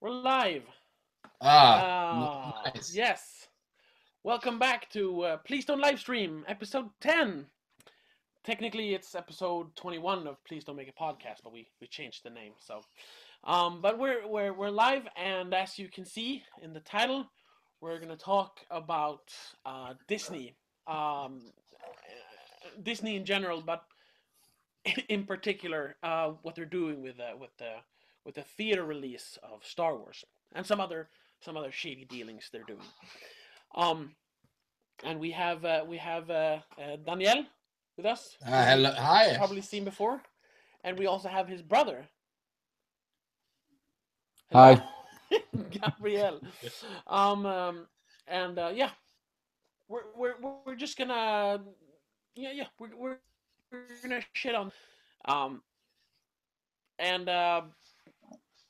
We're live. Nice. Yes. Welcome back to Please Don't Livestream, episode 10. Technically, it's episode 21 of Please Don't Make a Podcast, but we changed the name. But we're live, and as you can see in the title, we're gonna talk about Disney, Disney in general, but in particular, what they're doing with the theater release of Star Wars and some other shady dealings they're doing. Um, and we have Daniel with us, who Hello. you've Hi. probably seen before, and we also have his brother. Hello, Hi. Gabriel. Um, um, and yeah, we're just gonna we're gonna shit on and I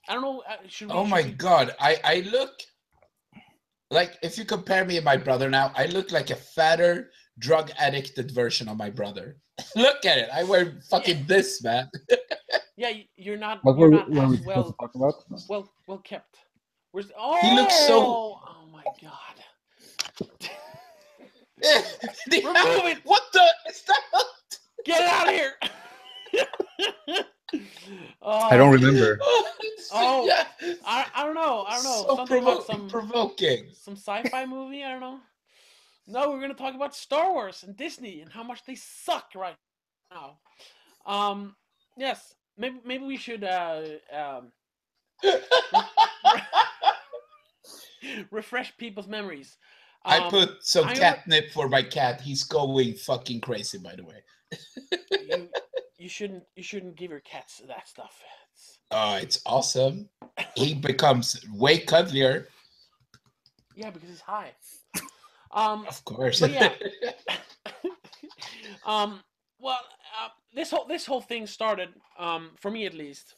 don't know. Should we Oh should my we God. I look like, if you compare me and my brother now, I look like a fatter, drug addicted version of my brother. Look at it. I wear yeah fucking this, man. yeah you're not What you're not were we as supposed to talk about? well kept. Where's He looks so. oh my god. Yeah. Remove it. What the? Is that? Get it out of here. I don't oh remember. oh Yeah. I don't know So something about some provoking. sci-fi movie. I don't know. No, we're gonna talk about Star Wars and Disney and how much they suck right now. Yes, maybe we should refresh people's memories. I put some I re- catnip for my cat. He's going fucking crazy, by the way. you you shouldn't give your cats that stuff. Oh, it's awesome. He becomes way cuddlier. Yeah, because he's high. Um, Of course. but yeah, um, well, this whole thing started, for me at least.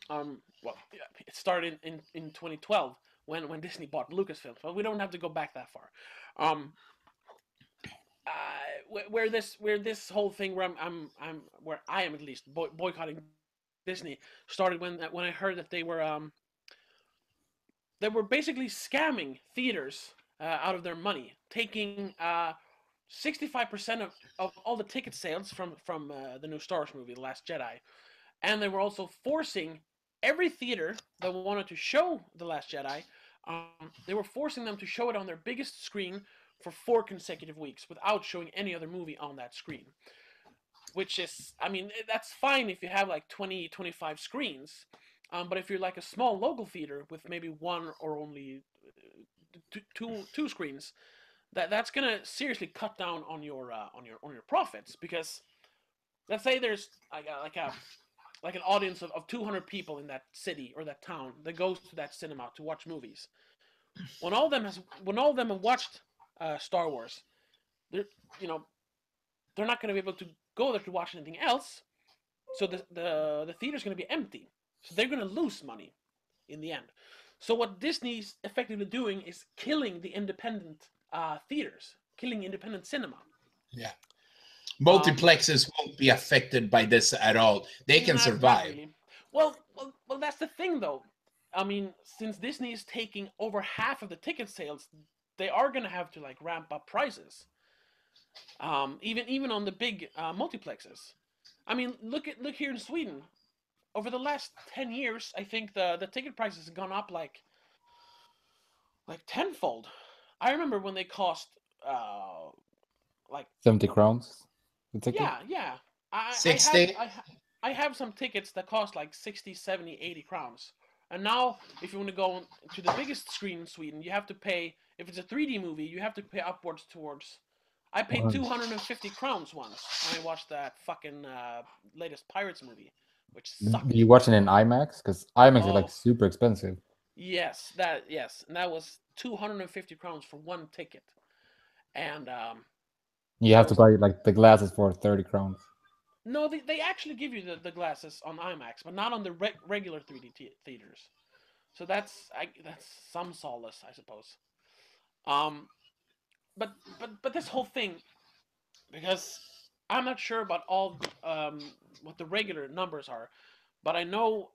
Well, yeah, it started in 2012 when Disney bought Lucasfilm, but we don't have to go back that far. Um, where this whole thing where I'm where I am at least boycotting Disney started when I heard that they were basically scamming theaters out of their money, taking 65% of all the ticket sales from the new Star Wars movie, The Last Jedi, and they were also forcing every theater that wanted to show The Last Jedi. They were forcing them to show it on their biggest screen for 4 consecutive weeks without showing any other movie on that screen. Which is, I mean, that's fine if you have like 20, 25 screens. But if you're like a small local theater with maybe one or only two screens, that's gonna seriously cut down on your profits, because let's say there's like an audience of 200 people in that city or that town that goes to that cinema to watch movies. When all of them have watched Star Wars, they're you know they're not going to be able to go there to watch anything else. So the theater's going to be empty. So they're going to lose money in the end. So what Disney's effectively doing is killing the independent theaters, killing independent cinema. Yeah. Um, Multiplexes won't be affected by this at all. They can not survive. really. Well, that's the thing though. I mean, since Disney is taking over half of the ticket sales, they are going to have to like ramp up prices. Even on the big multiplexes. I mean, look here in Sweden. Over the last 10 years, I think the ticket prices have gone up like tenfold. I remember when they cost like 70 crowns the ticket. yeah. I I have 60. I I have some tickets that cost like 60, 70, 80 crowns. And now, if you want to go to the biggest screen in Sweden, you have to pay. If it's a 3D movie, you have to pay upwards towards. I paid What? 250 crowns once when I watched that fucking latest Pirates movie, which Did sucked. you watch it in IMAX? Because IMAX is like Oh, super expensive. yes, and that was 250 crowns for one ticket, and You that have to was buy like the glasses for 30 crowns. no. They actually give you the glasses on IMAX, but not on the regular 3D theaters. So that's some solace, I suppose. Um, but this whole thing, because I'm not sure about all what the regular numbers are, but I know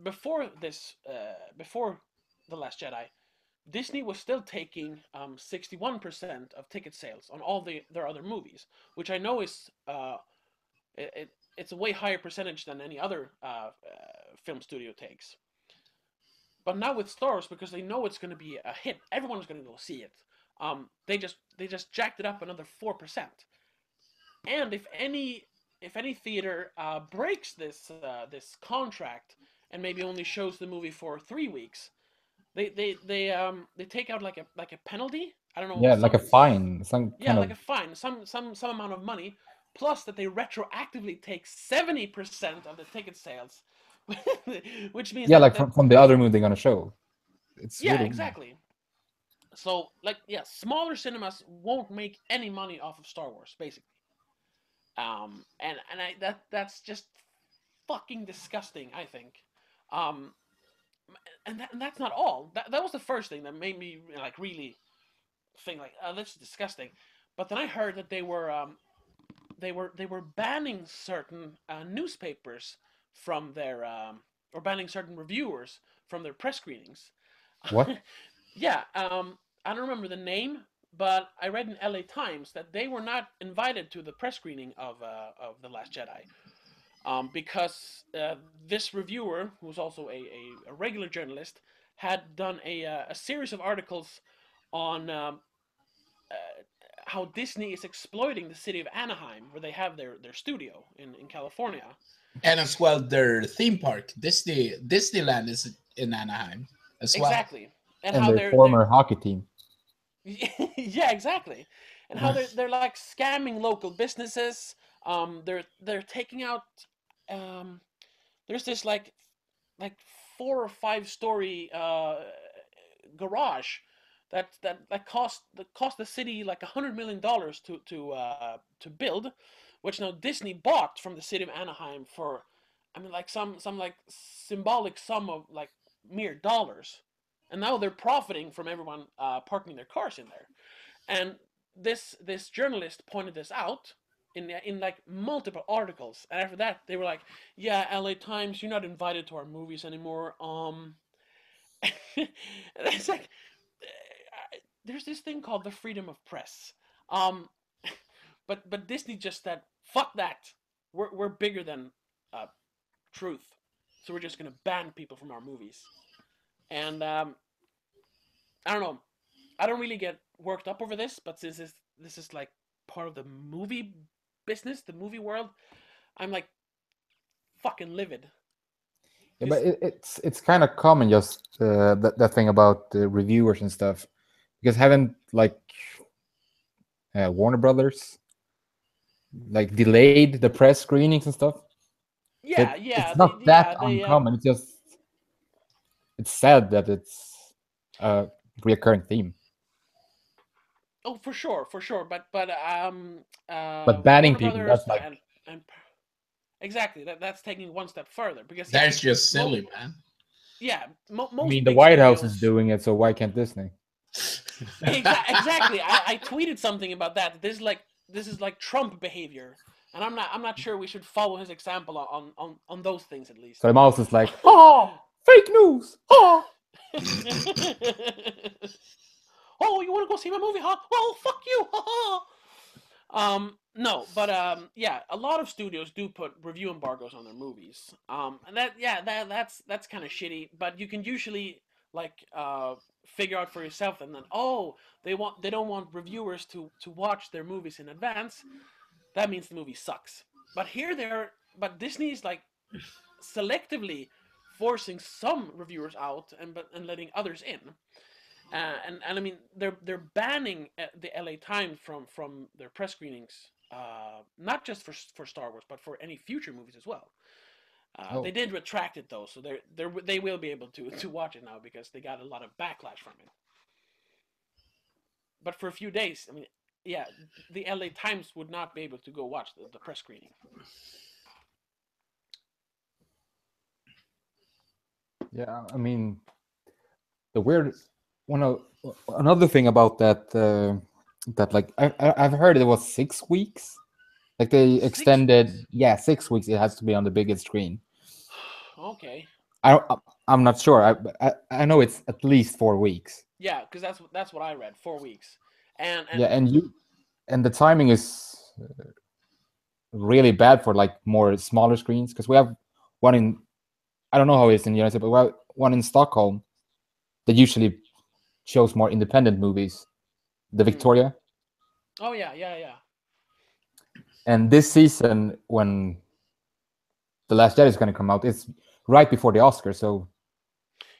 before this, before the Last Jedi, Disney was still taking 61% of ticket sales on all their other movies, which I know is it's a way higher percentage than any other film studio takes. But now with Star Wars, because they know it's going to be a hit, everyone's going to go see it. They just jacked it up another 4%. And if any theater breaks this contract and maybe only shows the movie for 3 weeks, they take out like a penalty. I don't know, Yeah, like a some, fine, some yeah, kind like of. a fine, some amount of money, plus that they retroactively take 70% of the ticket sales, which means Yeah, that like that from the other movie they're gonna show. It's yeah, really weird. exactly. So like yeah, smaller cinemas won't make any money off of Star Wars basically. And that's just fucking disgusting, I think. Um, and that's not all. That was the first thing that made me like really think like, oh, this is disgusting. But then I heard that they were banning certain newspapers from their or banning certain reviewers from their press screenings. What? Yeah, I don't remember the name, but I read in LA Times that they were not invited to the press screening of the Last Jedi, because this reviewer, who was also a regular journalist, had done a series of articles on uh, how Disney is exploiting the city of Anaheim, where they have their studio in California. And as well, their theme park, Disneyland, is in Anaheim as well. Exactly, and And how their they're former hockey team. yeah, exactly, and how they're like scamming local businesses. They're taking out. Um, there's this like 4 or 5 story garage that cost the city like $100 million to build, which now Disney bought from the city of Anaheim for, I mean, like some like symbolic sum of like mere dollars, and now they're profiting from everyone parking their cars in there. And this journalist pointed this out in like multiple articles, and after that they were like, "Yeah, LA Times, you're not invited to our movies anymore." And it's like there's this thing called the freedom of press. Um, but Disney just said, "Fuck that. We're bigger than uh, truth, so we're just gonna ban people from our movies." And I don't know. I don't really get worked up over this, but since this is like part of the movie business, the movie world, I'm like fucking livid. Yeah, but Cause it's kind of common, just that thing about the reviewers and stuff, because haven't like Warner Brothers like delayed the press screenings and stuff. So yeah, it's yeah, they not that yeah they uncommon. It's just it's sad that it's a reoccurring theme. oh for sure, but But banning Warner people, Brothers that's like, and exactly that's taking one step further because yeah, That's just silly, man. yeah, I most mean, the big White House is studios. doing it, so why can't Disney? Exactly. I tweeted something about that. This is like Trump behavior, and I'm not sure we should follow his example on those things at least. So the mouse is like, oh, fake news, oh. Oh, you want to go see my movie, huh? Well, fuck you. No, but yeah, a lot of studios do put review embargoes on their movies. And that's kind of shitty. But you can usually like figure out for yourself, and then they don't want reviewers to watch their movies in advance. That means the movie sucks. But Disney's like selectively forcing some reviewers out and letting others in. And I mean they're banning the LA Times from their press screenings, not just for Star Wars, but for any future movies as well. They Oh, did retract it though, so they will be able to watch it now because they got a lot of backlash from it. But for a few days, I mean, yeah, the LA Times would not be able to go watch the press screening. yeah. I mean, the weird one of another thing about that like I've heard it was 6 weeks. Like they 6 extended, weeks. yeah, 6 weeks. It has to be on the biggest screen. Okay. I'm not sure. I know it's at least 4 weeks. Yeah, because that's what I read. 4 weeks, and Yeah, and the timing is really bad for like more smaller screens because we have one in, I don't know how it is in the United States, but we have one in Stockholm that usually shows more independent movies, the Victoria. Oh yeah. And this season, when The Last Jedi is going to come out, it's right before the Oscars. So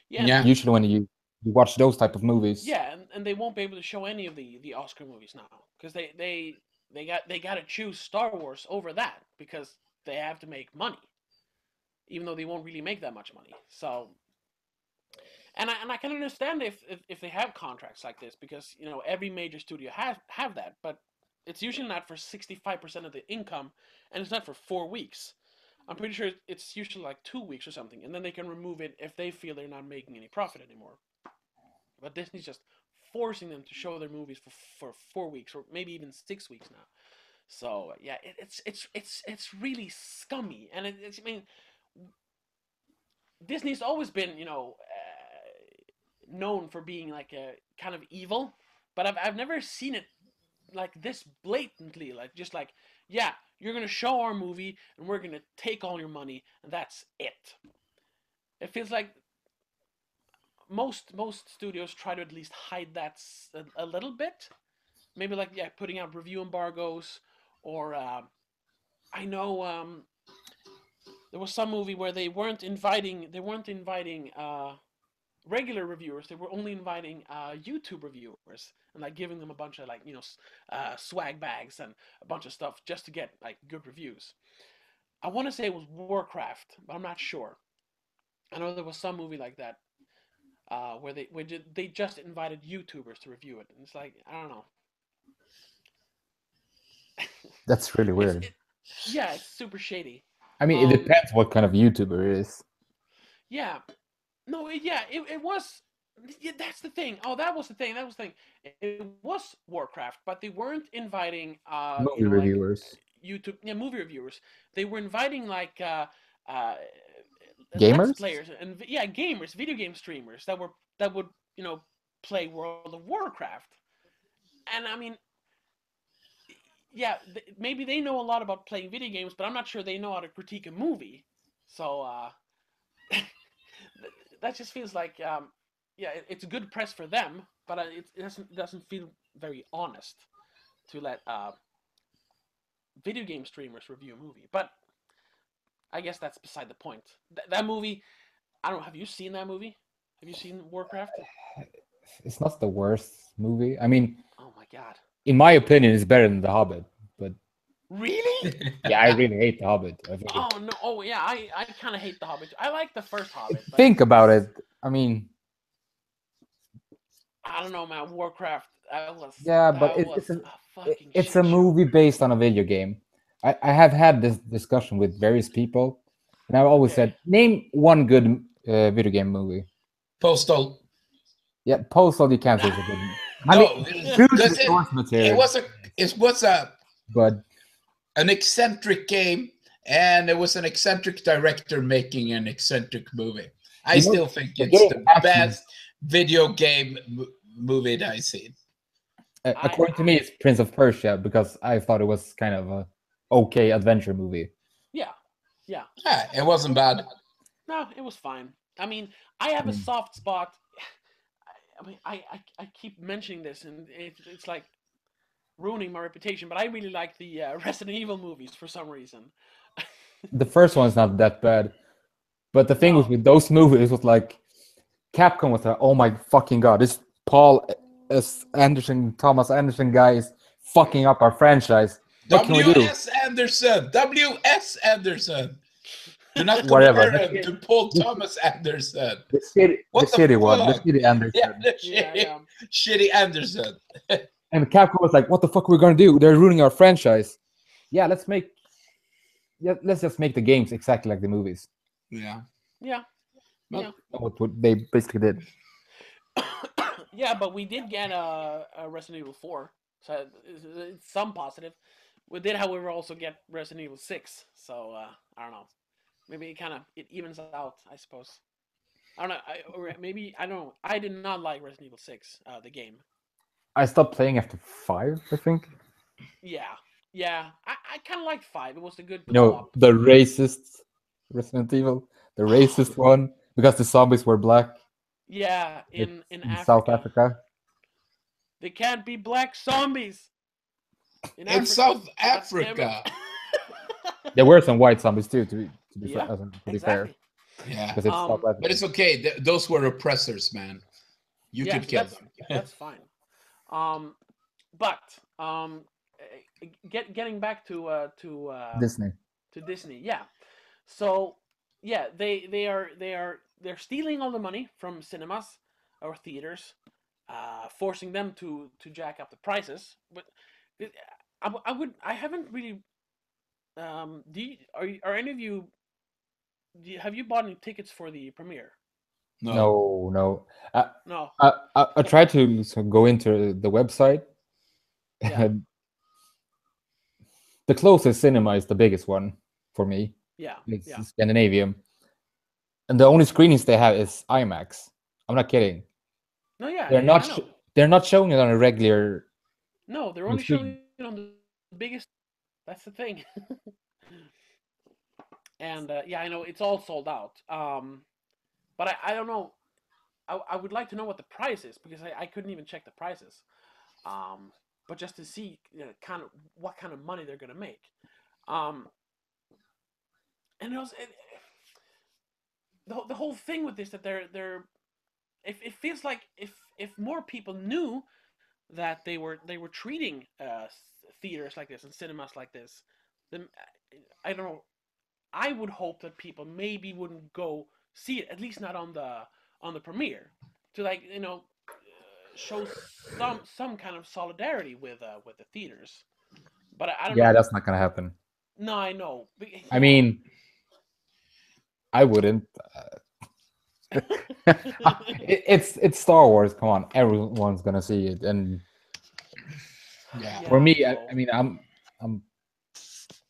Yeah, Yeah. usually when you watch those type of movies, yeah, and they won't be able to show any of the Oscar movies now because they got to choose Star Wars over that because they have to make money, even though they won't really make that much money. So, and I can understand if they have contracts like this because every major studio have that, but it's usually not for 65% of the income, and it's not for 4 weeks. I'm pretty sure it's usually like 2 weeks or something, and then they can remove it if they feel they're not making any profit anymore. But Disney's just forcing them to show their movies for 4 weeks or maybe even 6 weeks now. So yeah, it's really scummy, and it's I mean, Disney's always been known for being like a kind of evil, but I've never seen it like this blatantly, like just like, yeah, you're gonna show our movie and we're gonna take all your money and that's it. It feels like most studios try to at least hide that a little bit. Maybe like, yeah, putting out review embargoes, or I know there was some movie where they weren't inviting regular reviewers. They were only inviting YouTube reviewers and like giving them a bunch of like swag bags and a bunch of stuff just to get like good reviews. I want to say it was Warcraft, but I'm not sure. I know there was some movie like that where they just invited YouTubers to review it, and it's like, I don't know. that's really It's weird. it, yeah, it's super shady. I mean, it Um, depends what kind of YouTuber it is. yeah, no, it was. Yeah, that's the thing. Oh, that was the thing. That was the thing. It was Warcraft, but they weren't inviting, Movie like reviewers, YouTube, yeah, movie reviewers. They were inviting like uh, let's gamers. players and yeah, gamers, video game streamers that would play World of Warcraft. And I mean, yeah, maybe they know a lot about playing video games, but I'm not sure they know how to critique a movie. So that just feels like, yeah, it's good press for them, but it doesn't feel very honest to let video game streamers review a movie. But I guess that's beside the point. That movie, I don't know. Have you seen that movie? Have you seen Warcraft? It's not the worst movie. I mean, Oh my god. in my opinion, it's better than The Hobbit. But Really? yeah, I really hate The Hobbit. I think Oh no. Oh yeah. I kind of hate the Hobbit. I like the first Hobbit, but think about it. I mean, I don't know, man. Warcraft. yeah, but That was a fucking it's shit a show. movie based on a video game. I have had this discussion with various people, and I've always Okay. said, name one good video game movie. Postal. Yeah, Postal you can't say is a good. I mean, No, it's good because source it material, was a but an eccentric game, and it was an eccentric director making an eccentric movie. I you know, still think the it's game the actually, best video game movie that I've seen. I according to me, I it's Prince of Persia because I thought it was kind of a okay adventure movie. yeah yeah. Yeah, it wasn't bad. No, it was fine. I mean, I have a Mm. soft spot. I mean, I keep mentioning this, and it's like ruining my reputation. But I really like the Resident Evil movies for some reason. The first one's not that bad, but the thing was No. with those movies was like Capcom was like, oh my fucking god, this Paul S. Anderson, Thomas Anderson guy is fucking up our franchise. What can we do? W.S. Anderson. W.S. Anderson. Do not Whatever. compare him to Paul Thomas Anderson. The What the city one, the fuck? city Yeah, Anderson. the Yeah, yeah. shitty Anderson. And Capcom was like, what the fuck are we gonna do? They're ruining our franchise. Yeah, let's just make the games exactly like the movies. Yeah. Yeah. Well, What they basically did. Yeah, but we did get a Resident Evil 4, so it's some positive. We did, however, also get Resident Evil 6, so I don't know. Maybe it evens out, I suppose. I don't know. Or maybe I don't know. I did not like Resident Evil 6, the game. I stopped playing after 5, I think. Yeah, yeah. I kind of liked 5. It was a good You know, co-op. the racist Resident Evil, the racist one, because the zombies were black. Yeah, It's in in South Africa, Africa. they can't be black zombies in In Africa. South God damn it. Africa. There were some white zombies too, Yeah, to be fair, exactly. Yeah. because it's South But Africa. it's okay. Those were oppressors, man. You Yeah, could so kill them. that's fine. Um, but getting back Disney. to Disney, yeah. So yeah, they're stealing all the money from cinemas or theaters, forcing them to jack up the prices. But I haven't really. Do you, are any of you? Have you bought any tickets for the premiere? No. No, no. I, No. I tried to go into the website. Yeah. And the closest cinema is the biggest one for me. Yeah. It's Yeah. Scandinavian, and the only screenings they have is IMAX. I'm not kidding. No. Yeah. They're Yeah. not I know. they're not showing it on a regular No, they're on only showing screen. it on the biggest. That's the thing. And yeah, I know it's all sold out. But I don't know. I would like to know what the price is because I couldn't even check the prices. Um, but just to see kind of what kind of money they're gonna make. Um, and the whole thing with this that they're it feels like if more people knew that they were treating theaters like this and cinemas like this, then I don't know. I would hope that people maybe wouldn't go see it, at least not on the premiere, to like show some kind of solidarity with the theaters. But I don't Yeah, know. that's not gonna happen. No, I know. But, I yeah. mean, I wouldn't. It's Star Wars. Come on, everyone's gonna see it. And Yeah. for Yeah, I me, know. I mean, I'm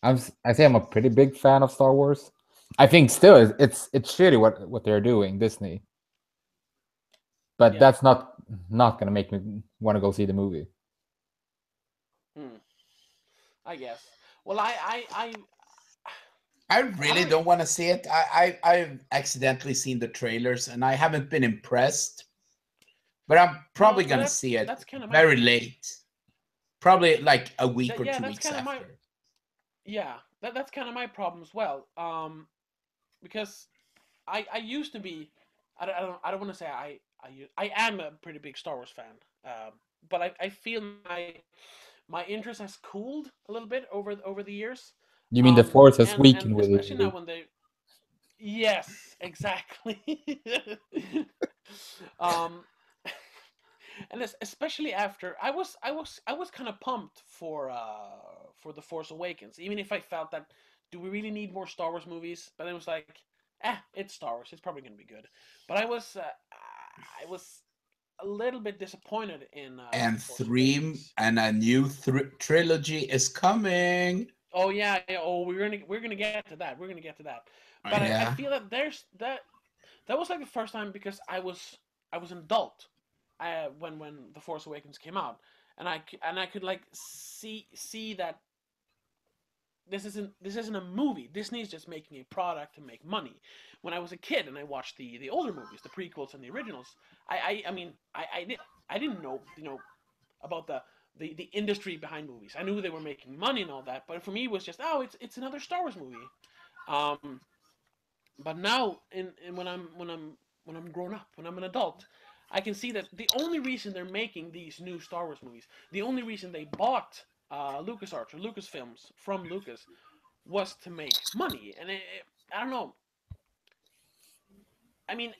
I say I'm a pretty big fan of Star Wars. I think still it's shitty what they're doing, Disney. But Yeah. that's not gonna make me want to go see the movie. Hmm. I guess. Well, I I really don't. don't want to see it. I've accidentally seen the trailers and I haven't been impressed. But I'm No, probably gonna see it that's kind of my very late. Probably like a week that or yeah, two that's weeks kind of my after. yeah, that's kind of my problem as well. Because I used to be I don't want to say I am a pretty big Star Wars fan. But I feel my interest has cooled a little bit over the years. You mean the Force has And weakened with especially now you? when they yes, exactly. um and especially after I was kind of pumped for the Force Awakens, even if I felt that do we really need more Star Wars movies? But it was like, it's Star Wars, it's probably gonna be good. But I was a little bit disappointed in And the Force three Awakens. and a new trilogy is coming. Oh yeah, yeah. Oh, we're gonna get to that. We're gonna get to that. But I Yeah. feel that that was like the first time because I was an adult when the Force Awakens came out, and I could like see that this isn't a movie. Disney is just making a product to make money. When I was a kid and I watched the older movies, the prequels and the originals, I mean I didn't know about the industry behind movies. I knew they were making money and all that, but for me it was just it's another Star Wars movie. Um, but now when I'm grown up, when I'm an adult, I can see that the only reason they're making these new Star Wars movies, the only reason they bought LucasArts or Lucasfilms from Lucas was to make money. And I don't know. I mean,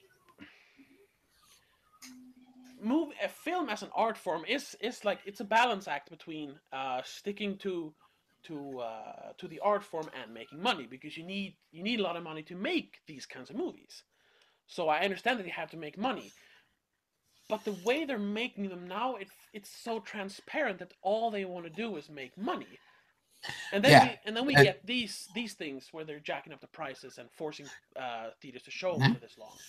a film as an art form is like it's a balance act between sticking to the art form and making money because you need a lot of money to make these kinds of movies. So I understand that they have to make money, but the way they're making them now, it's so transparent that all they want to do is make money. And then Yeah. we Uh, get these things where they're jacking up the prices and forcing theaters to show them for this long.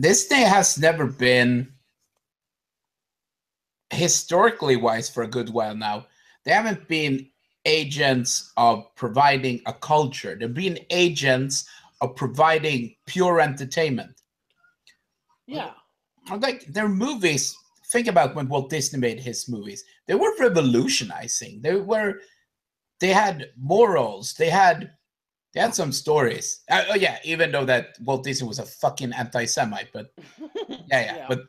Disney has never been, historically wise, for a good while now, they haven't been agents of providing a culture. They've been agents of providing pure entertainment. Yeah. Like their movies, think about when Walt Disney made his movies. They were revolutionizing. They had morals. They had some stories. Oh yeah, even though that Walt Disney was a fucking anti-Semite, but yeah, but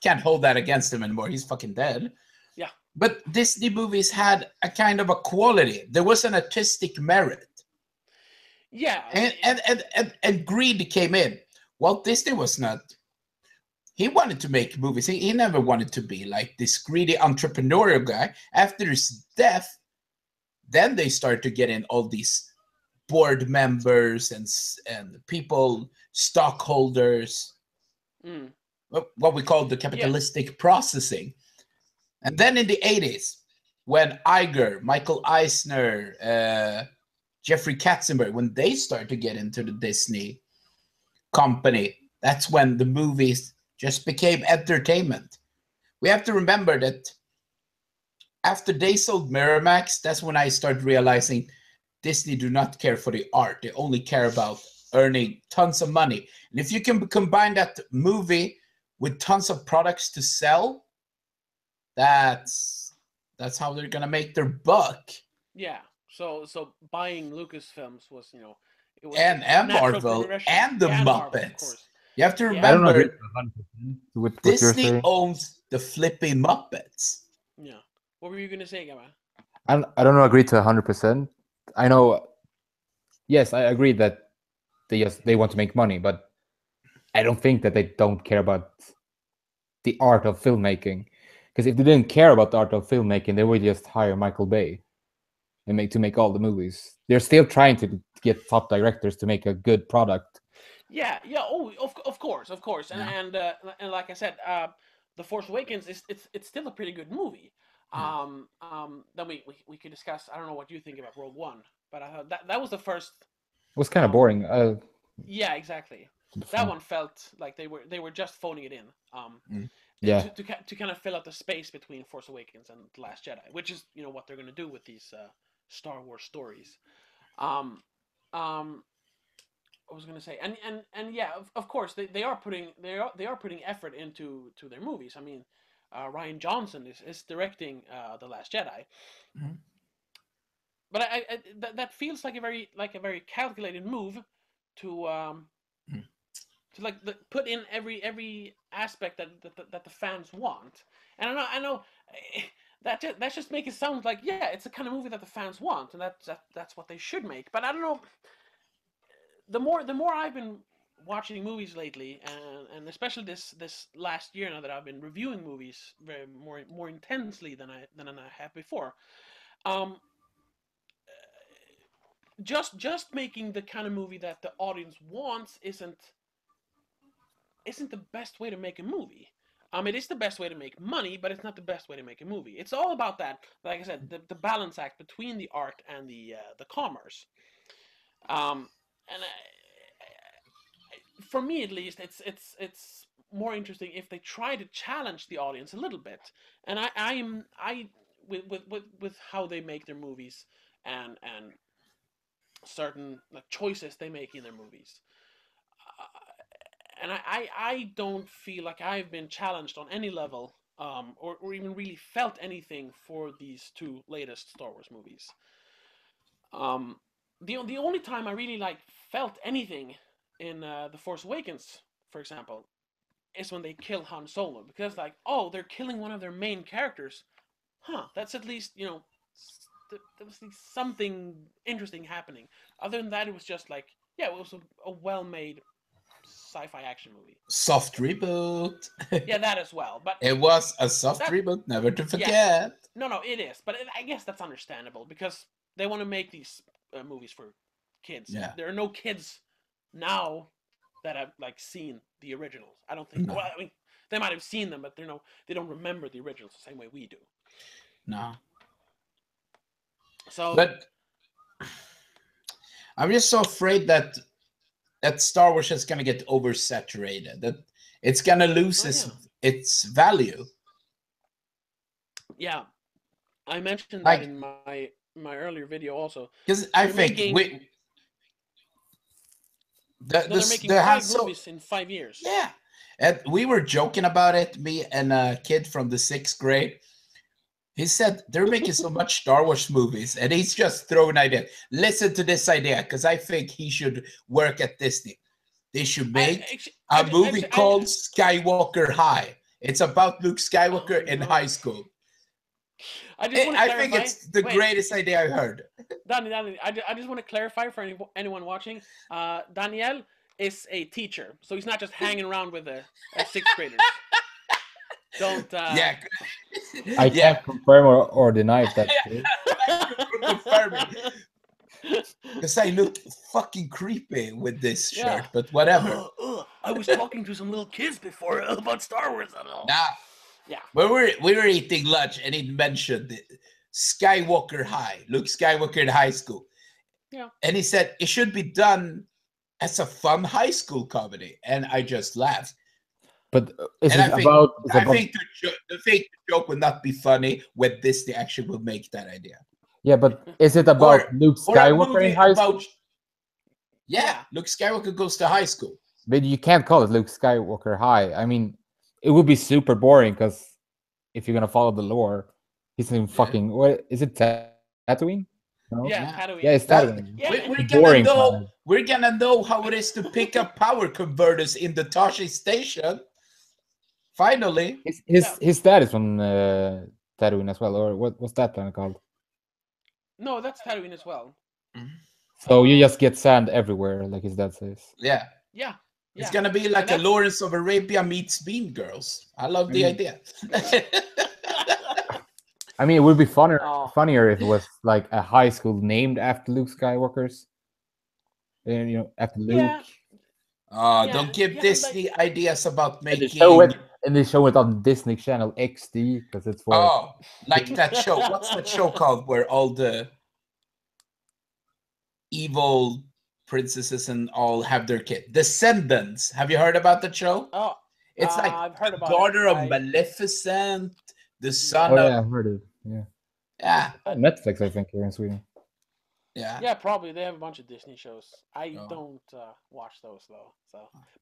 can't hold that against him anymore. He's fucking dead. Yeah. But Disney movies had a kind of a quality. There was an artistic merit. Yeah. And greed came in. Walt Disney was not. He wanted to make movies. He never wanted to be like this greedy entrepreneurial guy. After his death, then they started to get in all these board members and people, stockholders, what we call the capitalistic processing. And then in the 80s, when Iger, Michael Eisner, Jeffrey Katzenberg, when they started to get into the Disney company, that's when the movies just became entertainment. We have to remember that after they sold Miramax, that's when I started realizing Disney do not care for the art. They only care about earning tons of money. And if you can combine that movie with tons of products to sell, that's how they're gonna make their buck. Yeah. So buying Lucasfilms was, it was and Marvel and the Muppets. Marvel, of course. You have to I don't remember, agree 100% with what you're Disney saying. owns the flipping Muppets. Yeah. What were you gonna say, Gamma? I don't agree to 100%. I know. Yes, I agree that they want to make money, but I don't think that they don't care about the art of filmmaking. Because if they didn't care about the art of filmmaking, they would just hire Michael Bay and make all the movies. They're still trying to get top directors to make a good product. Yeah. Oh, of course. Yeah. And like I said, The Force Awakens it's still a pretty good movie. Then we could discuss. I don't know what you think about Rogue One, but I thought that was the first. It was kind of boring. Yeah, exactly. That one felt like they were just phoning it in. Yeah. To kind of fill out the space between Force Awakens and The Last Jedi, which is what they're going to do with these Star Wars stories. I was going to say, and yeah, of course they are putting effort into their movies. I mean, Rian Johnson is directing The Last Jedi. Mhm. But that feels like a very calculated move to put in every aspect that the fans want. And I know that just makes it sound like, yeah, it's the kind of movie that the fans want, and that's what they should make. But I don't know. The more I've been watching movies lately, and especially this last year, now that I've been reviewing movies very more intensely than I have before, um, just making the kind of movie that the audience wants isn't the best way to make a movie. It is the best way to make money, but it's not the best way to make a movie. It's all about that, like I said, the balance act between the art and the commerce. And for me, at least, it's more interesting if they try to challenge the audience a little bit. And I with how they make their movies and certain choices they make in their movies. And I don't feel like I've been challenged on any level, or even really felt anything for these two latest Star Wars movies. Um, the only time I really felt anything in The Force Awakens, for example, is when they kill Han Solo, because oh, they're killing one of their main characters. That's at least there was something interesting happening. Other than that, it was just yeah, it was a well-made sci-fi action movie. Soft reboot. Yeah, that as well. But It was a soft reboot, never to forget. No, it is. But I guess that's understandable because they want to make these movies for kids. Yeah. There are no kids now that have seen the originals. I don't think. No. Well, I mean, they might have seen them, but they don't remember the originals the same way we do. No. So, but I'm just so afraid that that Star Wars is gonna get oversaturated. That it's gonna lose its value. Yeah, I mentioned that Like, in my earlier video also. because I They're think making they're making the Han 5 Solo. movies in 5 years. Yeah, and we were joking about it. Me and a kid from the 6th grade. He said they're making so much Star Wars movies, and he's just throwing ideas. Listen to this idea, because I think he should work at Disney. They should make a movie called Skywalker High. It's about Luke Skywalker in high school. I just want to I clarify. think it's the greatest idea I heard. Danny, I just want to clarify for anyone watching. Daniel is a teacher, so he's not just hanging around with the 6th graders. Don't. Yeah. I can't confirm or deny if that's true. Because I look fucking creepy with this shirt, but whatever. I was talking to some little kids before about Star Wars and all. Nah. Yeah. We were eating lunch, and he mentioned Skywalker High, Luke Skywalker in high school. Yeah. And he said it should be done as a fun high school comedy, and I just laughed. But is and it about? I think the joke would not be funny when Disney actually will make that idea. Yeah, but is it about Luke Skywalker in high school? Yeah, Luke Skywalker goes to high school. But you can't call it Luke Skywalker High. I mean, it would be super boring because if you're gonna follow the lore, he's in fucking what is it? Tatooine? No? Yeah, Tatooine. Yeah, it's Tatooine. We're gonna know how it is to pick up power converters in the Tashi station. Finally, his dad is from Tatooine as well, or what's that planet called? No, that's Tatooine as well. So you just get sand everywhere, like his dad says. Yeah. Yeah. It's gonna be like a Lawrence of Arabia meets Mean Girls. I love the idea. I mean, it would be funnier if it was like a high school named after Luke Skywalker's. And after Luke. Don't give Disney ideas about making. And they show it on Disney Channel XD because it's for. Like that show. What's that show called where all the evil princesses and all have their kid? Descendants. Have you heard about the show? Oh, it's like I've heard about daughter of Maleficent, the son of. Yeah, I've heard it. Yeah. Yeah. Netflix, I think, here in Sweden. Yeah. Yeah, probably they have a bunch of Disney shows. I don't watch those though,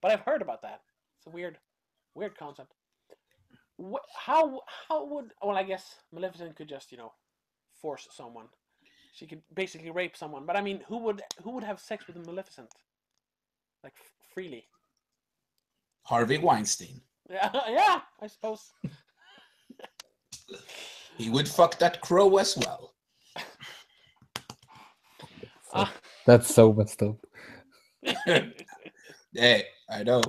but I've heard about that. It's a weird concept. How would I guess Maleficent could just force someone. She could basically rape someone, but I mean, who would have sex with a Maleficent, like freely? Harvey Weinstein. Yeah, I suppose. He would fuck that crow as well. That's so messed up. Hey, I know.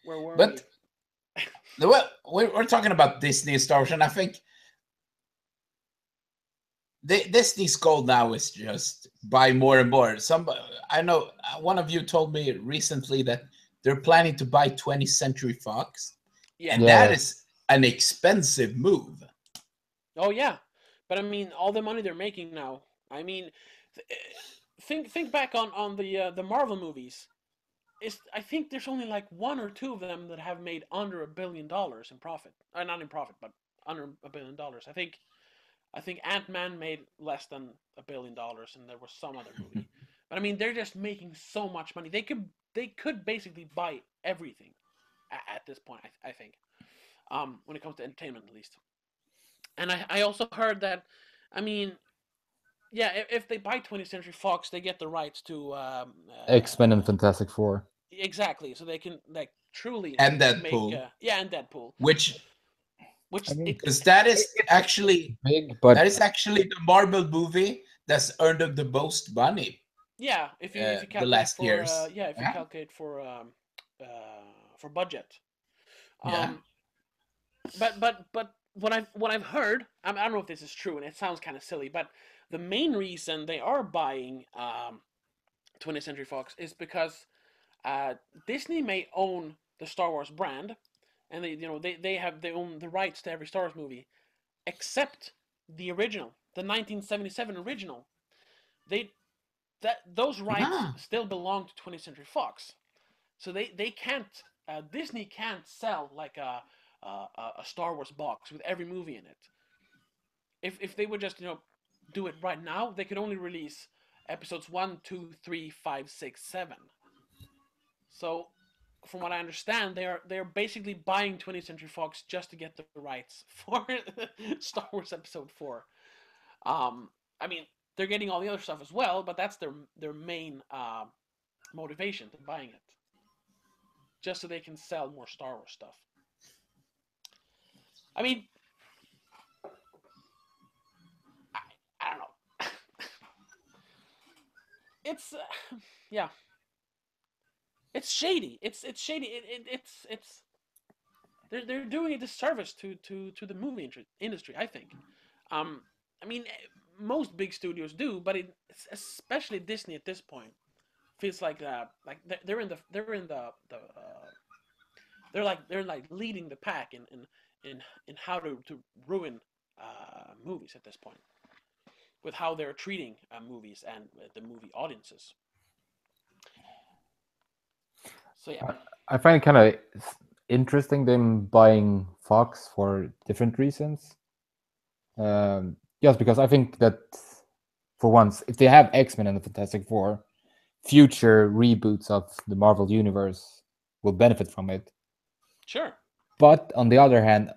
Where were we? Well, we're talking about Disney Star Wars, and I think Disney's goal now is just buy more and more. I know one of you told me recently that they're planning to buy 20th Century Fox, and that is an expensive move. Oh yeah, but I mean, all the money they're making now. I mean, think back on the Marvel movies. I think there's only like 1 or 2 of them that have made under $1 billion in profit. Not in profit, but under $1 billion. I think Ant-Man made less than $1 billion, and there was some other movie. But I mean, they're just making so much money. They could basically buy everything at this point. I think, when it comes to entertainment, at least. And I also heard that, I mean, yeah, if they buy 20th Century Fox, they get the rights to X-Men and Fantastic Four. Exactly, so they can truly and Deadpool. And Deadpool, which because that is actually big, but that is actually the Marvel movie that's earned them the most money. Yeah, if you calculate the last years. You calculate for budget. But what I've heard, I don't know if this is true, and it sounds kind of silly, but the main reason they are buying 20th Century Fox is because Disney may own the Star Wars brand, and they own the rights to every Star Wars movie, except the original, the 1977 original. those rights Ah. still belong to 20th Century Fox, so they can't Disney can't sell like a Star Wars box with every movie in it. If they would just do it right now, they could only release episodes 1, 2, 3, 5, 6, 7. So, from what I understand, they're basically buying 20th Century Fox just to get the rights for Star Wars Episode 4. I mean, they're getting all the other stuff as well, but that's their main motivation to buying it, just so they can sell more Star Wars stuff. I mean, I, I don't know. It's yeah, it's shady. It's shady. It's they're doing a disservice to the movie industry. I think. Um, I mean, most big studios do, but especially Disney at this point feels like they're like leading the pack in how to ruin movies at this point with how they're treating movies and the movie audiences. So yeah, I find it kind of interesting them buying Fox for different reasons. Just because I think that for once, if they have X-Men and the Fantastic Four, future reboots of the Marvel universe will benefit from it. sure. But on the other hand,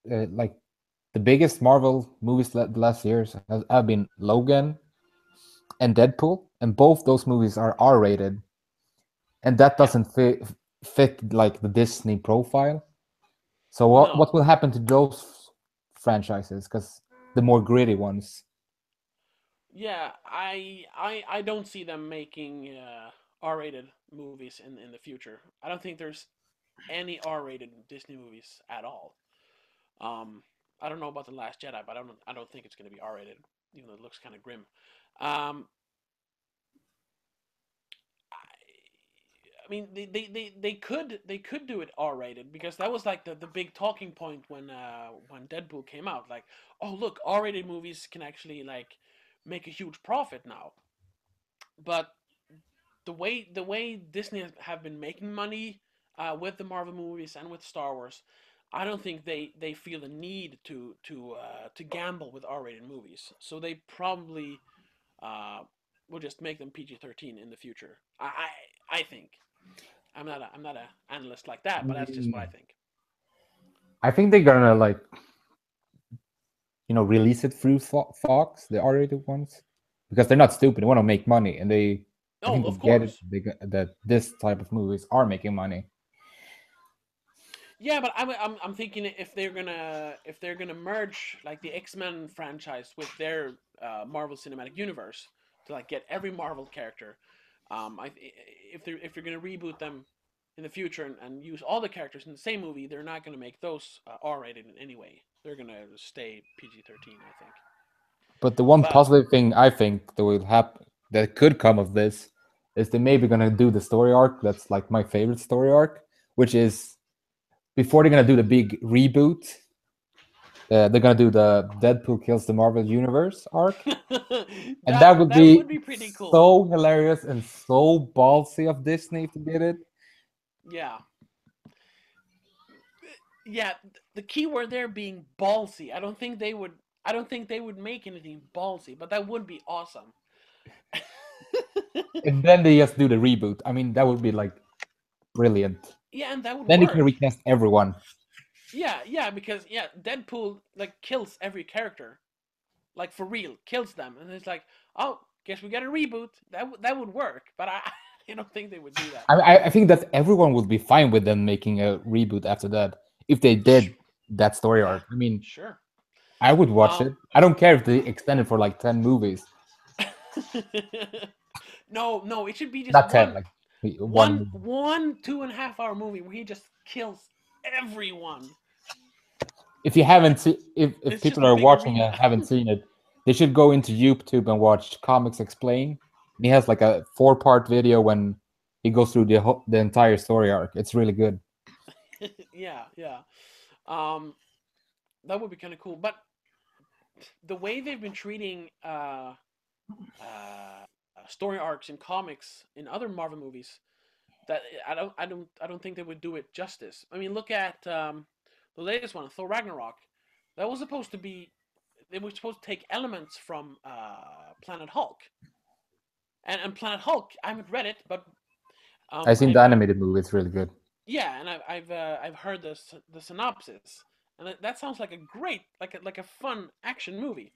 like the biggest Marvel movies the last years have been Logan and Deadpool, and both those movies are R-rated, and that Yeah. doesn't fit like the Disney profile. So No. what will happen to those franchises? Because the more gritty ones. Yeah, I don't see them making R-rated movies in the future. I don't think there's any R-rated Disney movies at all. Um, I don't know about the Last Jedi, but I don't think it's going to be R-rated, even though it looks kind of grim. Um, I mean, they could do it R-rated because that was like the big talking point when Deadpool came out. Like, oh look, R-rated movies can actually like make a huge profit now. But the way Disney have been making money with the Marvel movies and with Star Wars, I don't think they feel the need to gamble with R-rated movies. So they probably uh, will just make them PG-13 in the future. I think. I'm not a analyst like that, but that's just what I Mm, think. I think they're gonna like release it through Fox, the R-rated ones, because they're not stupid. They want to make money, and I Oh, think they of get it. course. That this type of movies are making money. Yeah, but I'm thinking if they're gonna merge like the X-Men franchise with their Marvel Cinematic Universe to like get every Marvel character, if they're gonna reboot them in the future and use all the characters in the same movie, they're not gonna make those R-rated in any way. They're gonna stay PG-13, I think. But the one But positive thing I think that will happen, that could come of this, is they maybe gonna do the story arc. That's like my favorite story arc, which is before they're gonna do the big reboot. They're gonna do the Deadpool kills the Marvel Universe arc, and that that would that would be be pretty cool. so hilarious and so ballsy of Disney if they did it. Yeah, yeah. The key word there being ballsy. I don't think they would. I don't think they would make anything ballsy, but that would be awesome. And then they just do the reboot. I mean, that would be like brilliant. Yeah, and that would Then they can work. recast everyone. Yeah, because yeah, Deadpool like kills every character, like for real, kills them, and it's like, oh, guess we got a reboot. That would work, but I I don't think they would do that. I think that everyone would be fine with them making a reboot after that if they Sh- did that story yeah, arc. I mean, sure. I would watch Um, it. I don't care if they extend it for like 10 movies. no, it should be just Not 10, one, like one one, movie. one 2.5 hour movie where he just kills everyone. If you haven't seen, if It's just people a are big watching arena. and haven't seen it, they should go into YouTube and watch Comics Explain. He has like a 4-part video when he goes through the entire story arc. It's really good. Yeah. Um, that would be kind of cool. But the way they've been treating story arcs in comics in other Marvel movies that I don't think they would do it justice. I mean, look at the latest one, Thor Ragnarok. That was supposed to be they were supposed to take elements from Planet Hulk, and Planet Hulk. I haven't read it, but I've seen I've the animated movie. It's really good. yeah, and I've heard the synopsis, and that sounds like a great like a fun action movie.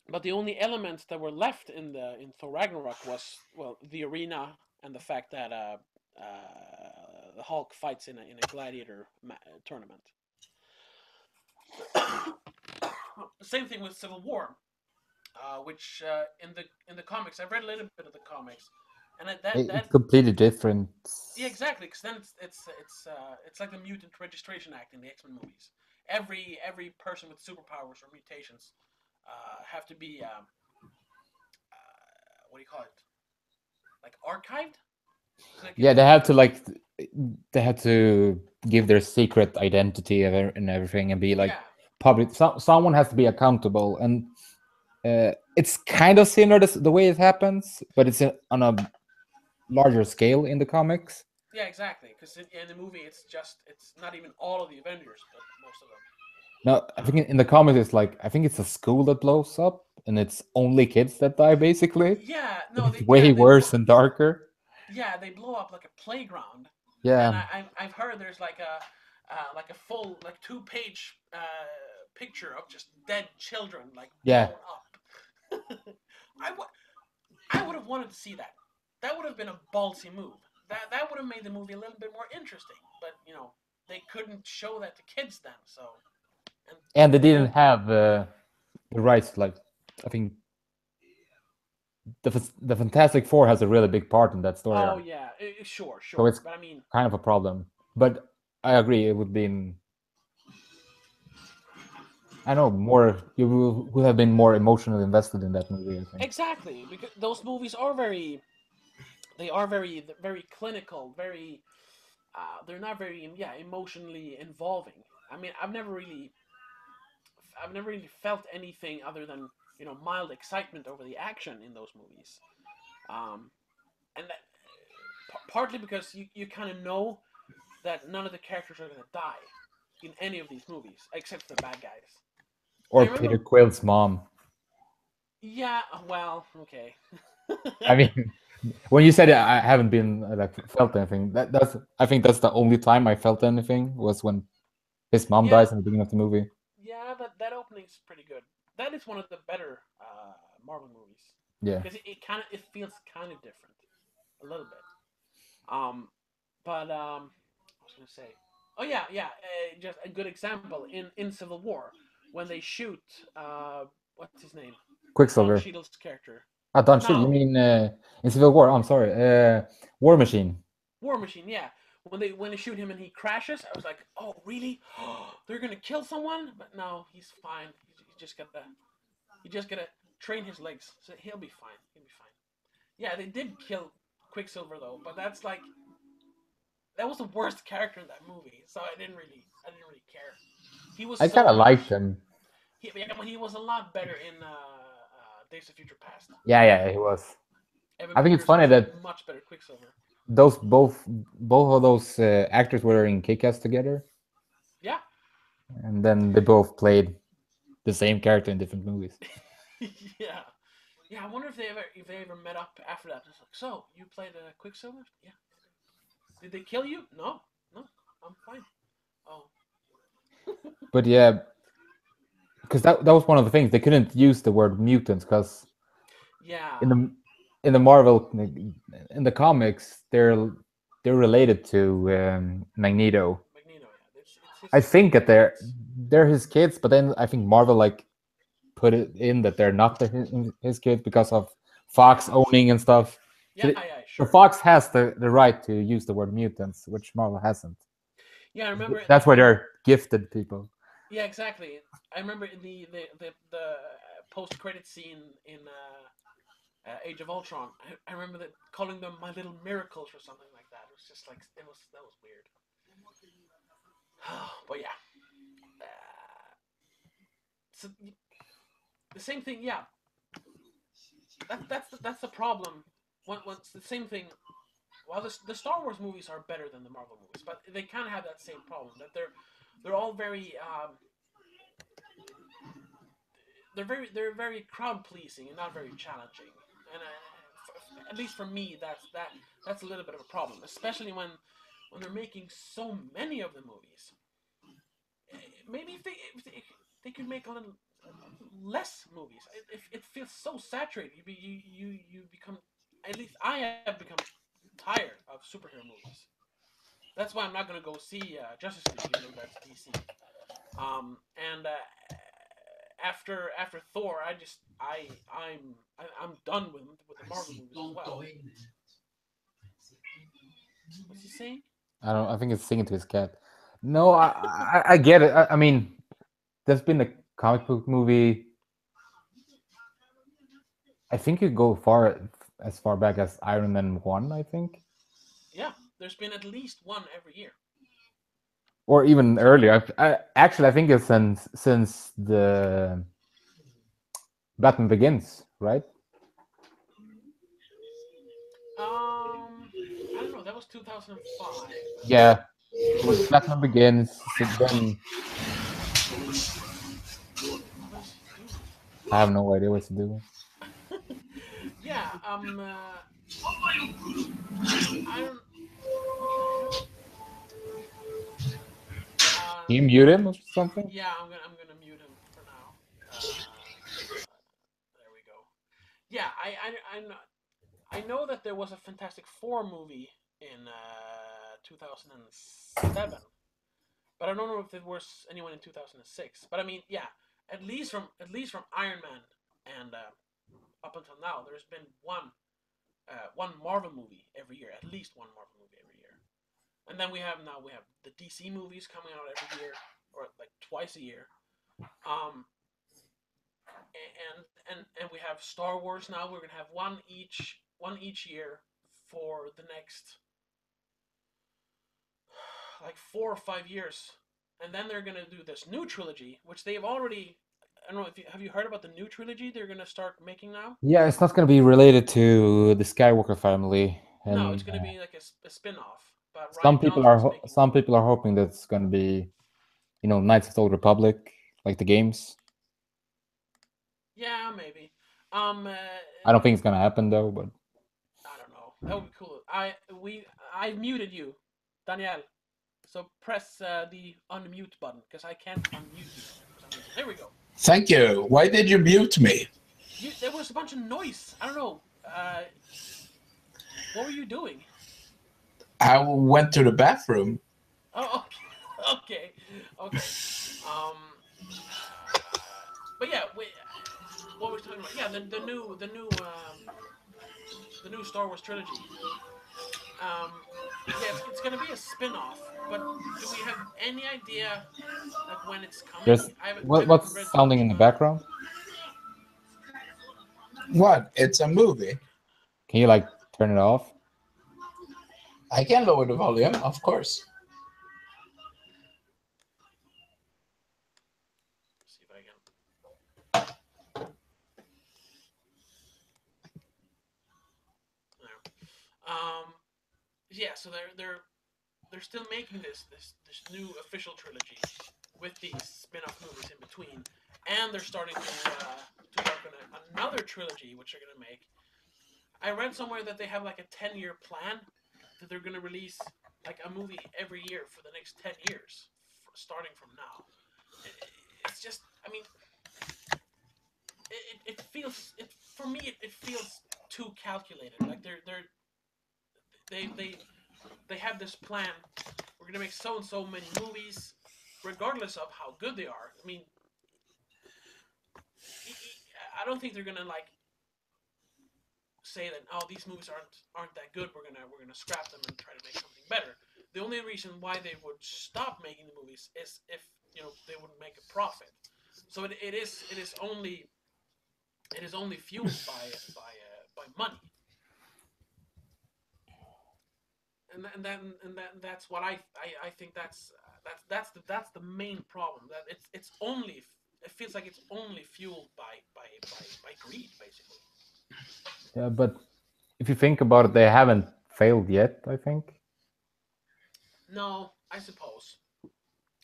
But the only elements that were left in Thor Ragnarok was well the arena and the fact that the Hulk fights in a gladiator tournament. Same thing with Civil War, which in the comics I've read a little bit of the comics, and It's completely different. yeah, exactly, because then it's like the Mutant Registration Act in the X-Men movies. Every person with superpowers or mutations have to be what do you call it? Like archived. So Yeah, they have to give their secret identity and everything, and be like yeah, public. Someone has to be accountable, and it's kind of similar to the way it happens, but it's on a larger scale in the comics. yeah, exactly. Because in the movie, it's not even all of the Avengers, but most of them. No, I think in the comics it's like I think it's a school that blows up, and it's only kids that die basically. Yeah, no, It's way worse and darker. yeah, they blow up like a playground, and Yeah, I've heard there's like a full like 2-page picture of just dead children like yeah. blown up. I would I would have wanted to see that. That would have been a ballsy move. That would have made the movie a little bit more interesting. But they couldn't show that to kids then. So And they didn't have the rights. Like I think the Fantastic Four has a really big part in that story oh arc, yeah, sure, so it's But I mean, kind of a problem. But I agree, it would be. I know more. You would have been more emotionally invested in that movie, I think. exactly because those movies are very clinical, very they're not very emotionally involving. I mean, I've never really felt anything other than mild excitement over the action in those movies, and that partly because you kind of know that none of the characters are gonna die in any of these movies except for the bad guys. I Or Peter remember, Quill's mom. yeah, well, okay, I mean, when you said it, I haven't been like felt anything. That's I think that's the only time I felt anything was when his mom yeah, dies in the beginning of the movie. yeah, that opening's pretty good. That is one of the better Marvel movies Yeah. because it feels kind of different a little bit. Um, but I was gonna say, oh yeah, yeah, just a good example in Civil War when they shoot what's his name, Don Quicksilver. Cheadle's character. Ah, Don Cheadle. You No, mean in Civil War? I'm sorry. War Machine. War Machine. Yeah, when they shoot him and he crashes, I was like, oh really? They're gonna kill someone? But no, he's fine. You just gotta train his legs, so he'll be fine. He'll be fine. Yeah, they did kill Quicksilver though, but that was the worst character in that movie, so I didn't really care. He was I so kind of liked much. him. He was a lot better in Days of Future Past. Yeah, he was. Evan I think it's Peters funny was a that much better Quicksilver. those both of those actors were in Kick-Ass together, Yeah, and then they both played the same character in different movies. yeah, yeah. I wonder if they ever met up after that. It's like, so you played Quicksilver? Yeah. Did they kill you? No, no, I'm fine. Oh, But yeah, because that was one of the things they couldn't use the word mutants because yeah. in the Marvel in the comics they're related to Magneto. Magneto. Yeah, it's I his think that kids. they're his kids, but then I think Marvel like put it in that they're not his kids because of Fox Yeah, owning and stuff. yeah, So, yeah. so Sure. Fox has the right to use the word mutants, which Marvel hasn't. Yeah, I remember That's why they're gifted people. yeah, exactly. I remember in the post credit scene in Age of Ultron. I remember that calling them my little miracles or something like that. It was just like that was weird. But yeah, so the same thing. Yeah, that's the problem. It's the same thing. Well, the Star Wars movies are better than the Marvel movies, but they kind of have that same problem that they're all very they're very crowd pleasing and not very challenging. And at least for me, that's a little bit of a problem, especially when they're making so many of the movies. Maybe if they could make a little less movies. It feels so saturated. You become, at least I have become tired of superhero movies. That's why I'm not gonna go see Justice League, even though that's DC. And after Thor, I'm done with the Marvel movies as well. What's he saying? I don't. I think it's singing to his cat. No, I get it. I mean, there's been a comic book movie. I think you go as far back as Iron Man 1. I think, Yeah, there's been at least one every year. or even earlier. Actually, I think it's since the Batman Begins, right? I don't know. That was 2005. Yeah, it was Batman Begins. So then What is he doing? I have no idea what to do. Yeah. I don't. What the hell? Can you mute him or something? Yeah, I'm gonna mute him for now. There we go. Yeah, I know that there was a Fantastic Four movie in 2007, but I don't know if there was anyone in 2006. But I mean, yeah, at least from Iron Man and up until now, there's been one Marvel movie every year, at least one Marvel movie every year. And then we have the DC movies coming out every year, or like twice a year. Um, and we have Star Wars now. We're gonna have one each year for the next like 4 or 5 years, and then they're gonna do this new trilogy, which they've already. I don't know if have you heard about the new trilogy they're gonna start making now? Yeah, it's not going to be related to the Skywalker family, No, it's and gonna be like a spin-off. But Ryan Johnson is making. some people are hoping that it's going to be, Knights of the Old Republic, like the games. Yeah, maybe. I don't think it's going to happen though, but I don't know. That would be cool. I muted you, Danielle. So press the unmute button because I can't unmute you for some reason. There we go. Thank you. Why did you mute me? There was a bunch of noise. I don't know. What were you doing? I went to the bathroom. Oh, okay. But yeah, what were we talking about? Yeah, the new Star Wars trilogy. Yeah, it's gonna be a spin-off, but do we have any idea like when it's coming? there's I haven't what's read sounding much in the about it. background? What? It's a movie. Can you like turn it off? I can lower the volume, of course. Let's see if I can. Yeah, so they're still making this new official trilogy with these spin-off movies in between, and they're starting to work on another trilogy which they're gonna make. I read somewhere that they have like a 10-year plan that they're gonna release like a movie every year for the next 10 years, starting from now. It's just, I mean, it feels it for me. It feels too calculated. Like they have this plan. We're gonna make so and so many movies, regardless of how good they are. I mean, I don't think they're gonna like say that these movies aren't that good. We're gonna scrap them and try to make something better. The only reason why they would stop making the movies is if they wouldn't make a profit. So it is only fueled by money. That's what I think that's the main problem. That it feels like it's only fueled by greed, basically. Yeah, but if you think about it, they haven't failed yet, I think. No, I suppose.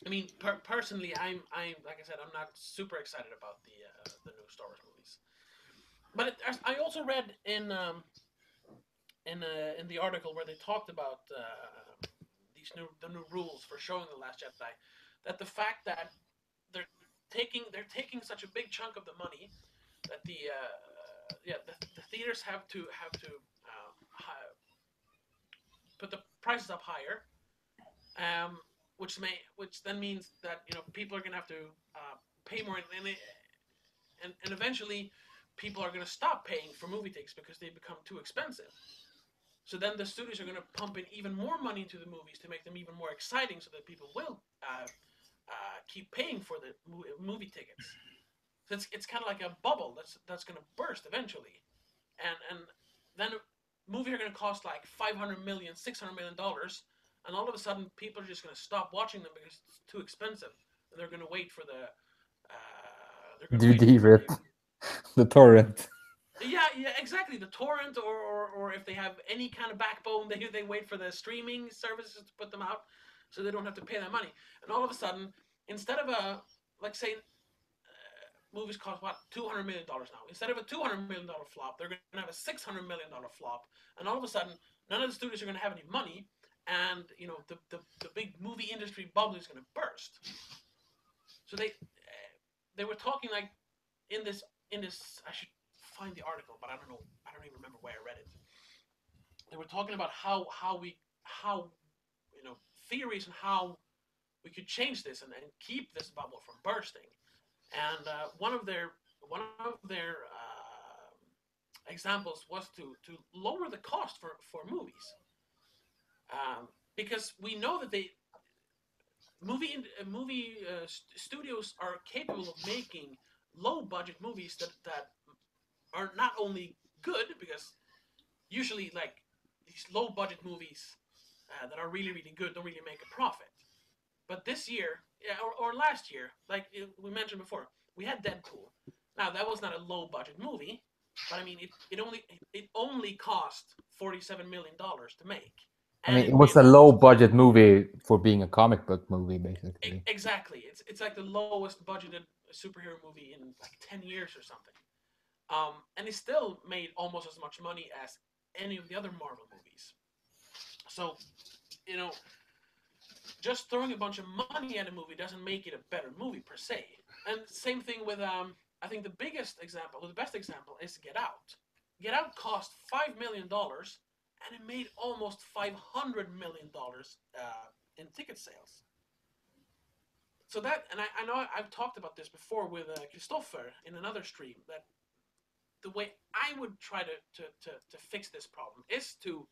I mean, personally, I'm like I said, I'm not super excited about the new Star Wars movies. But I also read in the article where they talked about the new rules for showing the Last Jedi, that the fact that they're taking such a big chunk of the money that the theaters have to put the prices up higher, which then means that people are gonna have to pay more, and eventually people are gonna stop paying for movie tickets because they become too expensive. So then the studios are going to pump in even more money into the movies to make them even more exciting, so that people will keep paying for the movie tickets. So it's kind of like a bubble that's going to burst eventually, and then movies are going to cost like 500 million, $600 million, and all of a sudden people are just going to stop watching them because it's too expensive, and they're going to wait for the DVD for rip, the torrent. yeah, exactly. The torrent, or if they have any kind of backbone, they wait for the streaming services to put them out, so they don't have to pay that money. And all of a sudden, instead of a like say movies cost what $200 million now, instead of a $200 million flop, they're going to have a $600 million flop, and all of a sudden, none of the studios are going to have any money, and the big movie industry bubble is going to burst. So they were talking like in this I should find the article, but I don't even remember where I read it. They were talking about how theories and how we could change this and keep this bubble from bursting. And one of their examples was to lower the cost for movies, because we know that movie studios are capable of making low budget movies that are not only good, because usually like these low budget movies that are really really good don't really make a profit. But this year, yeah, or last year, like we mentioned before, we had Deadpool. Now that was not a low budget movie, but I mean it only cost $47 million to make, I and mean, it it was made a low almost budget movie for being a comic book movie, basically. exactly. It's like the lowest budgeted superhero movie in like 10 years or something. And it still made almost as much money as any of the other Marvel movies. So you know, just throwing a bunch of money at a movie doesn't make it a better movie per se. And same thing with I think the biggest example, or the best example, is Get Out. Get Out cost $5 million, and it made almost $500 million in ticket sales. So that, and I know I've talked about this before with Christopher in another stream, that the way I would try to fix this problem is to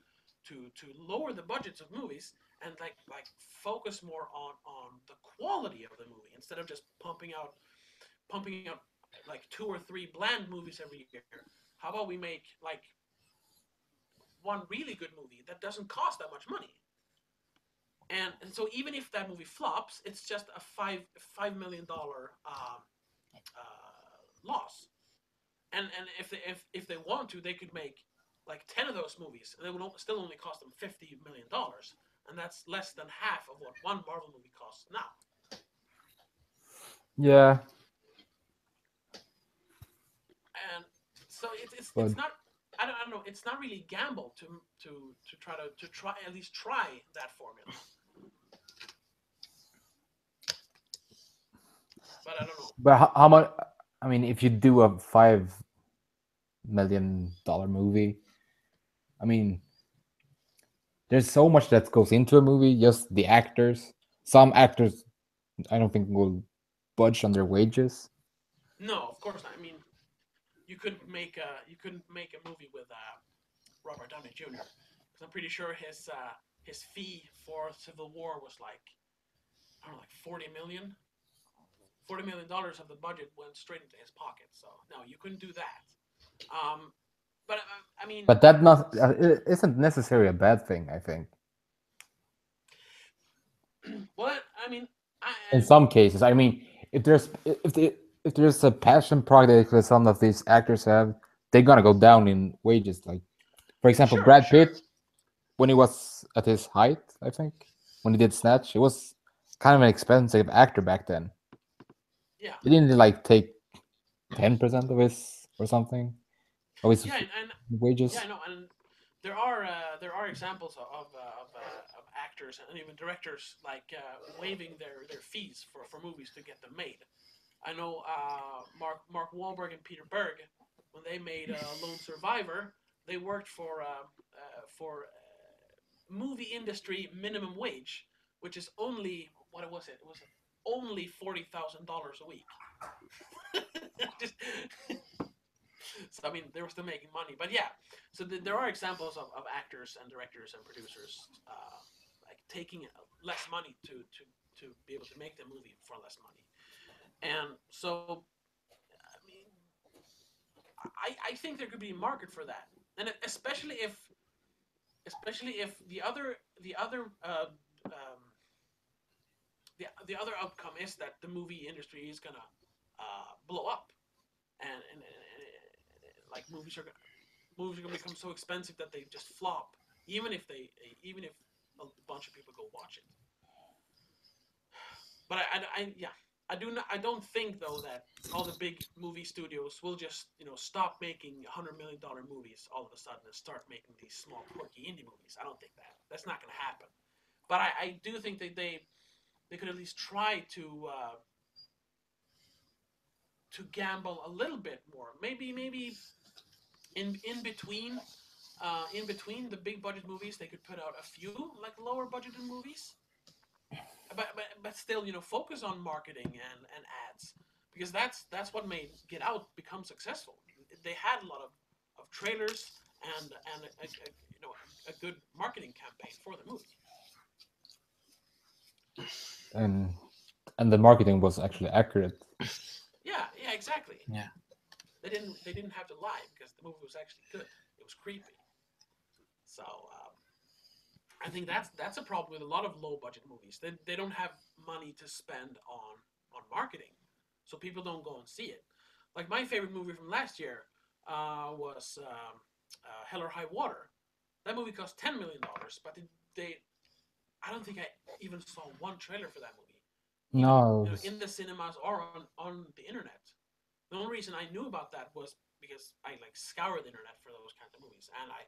lower the budgets of movies and like focus more on the quality of the movie, instead of just pumping out like two or three bland movies every year. How about we make like one really good movie that doesn't cost that much money? And so even if that movie flops, it's just a $5 million loss. And if they want to, they could make like 10 of those movies, and it would still only cost them $50 million, and that's less than half of what one Marvel movie costs now. Yeah, And so it's but not. I don't know. It's not really gamble to try at least try that formula. But I don't know. how much? I mean, if you do a $5 million movie, I mean, there's so much that goes into a movie. Just the actors. Some actors, I don't think will budge on their wages. No, of course not. I mean, you couldn't make a movie with Robert Downey Jr., because I'm pretty sure his fee for Civil War was like, I don't know, like 40 million. $40 million of the budget went straight into his pocket. So no, you couldn't do that. Um, but I mean, But that not it isn't necessarily a bad thing. I think what I mean, in some cases, I mean, if there's a passion project that some of these actors have, they're gonna go down in wages. Like, for example, Sure, Brad sure. Pitt, when he was at his height, I think, when he did Snatch, he was kind of an expensive actor back then. Yeah. He didn't like take 10% of his or something of his Yeah, and wages. yeah, I know, and there are examples of actors and even directors like waiving their fees for movies to get them made. I know Mark Wahlberg and Peter Berg, when they made Lone Survivor, they worked for movie industry minimum wage, which is only what was it? It was only $40,000 a week. Just, so I mean, they were still making money, but yeah. So there are examples of actors and directors and producers like taking less money to be able to make the movie for less money, and so I mean, I think there could be a market for that, and especially if the other outcome is that the movie industry is gonna blow up, and like movies are gonna become so expensive that they just flop, even if a bunch of people go watch it. But yeah, I don't think though that all the big movie studios will just stop making $100 million movies all of a sudden and start making these small quirky indie movies. I don't think that's not gonna happen. But I do think that they could at least try to gamble a little bit more. Maybe in between the big budget movies, they could put out a few like lower budgeted movies, but still focus on marketing and ads, because that's what made Get Out become successful. They had a lot of trailers and a good marketing campaign for the movie. And the marketing was actually accurate. Yeah, exactly. Yeah. They didn't have to lie because the movie was actually good. It was creepy. So I think that's a problem with a lot of low budget movies. They don't have money to spend on marketing, so people don't go and see it. Like my favorite movie from last year was Hell or High Water. That movie cost $10 million, but they I don't think I even saw one trailer for that movie, even No, in the cinemas or on the internet. The only reason I knew about that was because I like scoured the internet for those kinds of movies, and I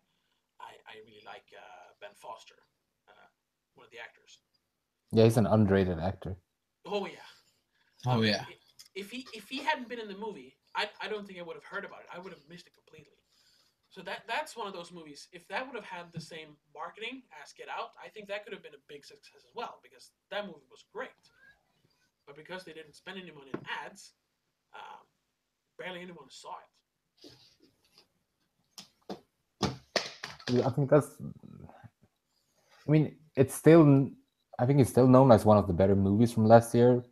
really like Ben Foster, one of the actors. yeah, he's an underrated actor. Oh yeah. Oh yeah. If he hadn't been in the movie, I don't think I would have heard about it. I would have missed it completely. So that's one of those movies. If that would have had the same marketing as Get Out, I think that could have been a big success as well, because that movie was great. But because they didn't spend any money on ads, barely anyone saw it. Yeah, I think that's. I mean, it's still. I think it's still known as one of the better movies from last year,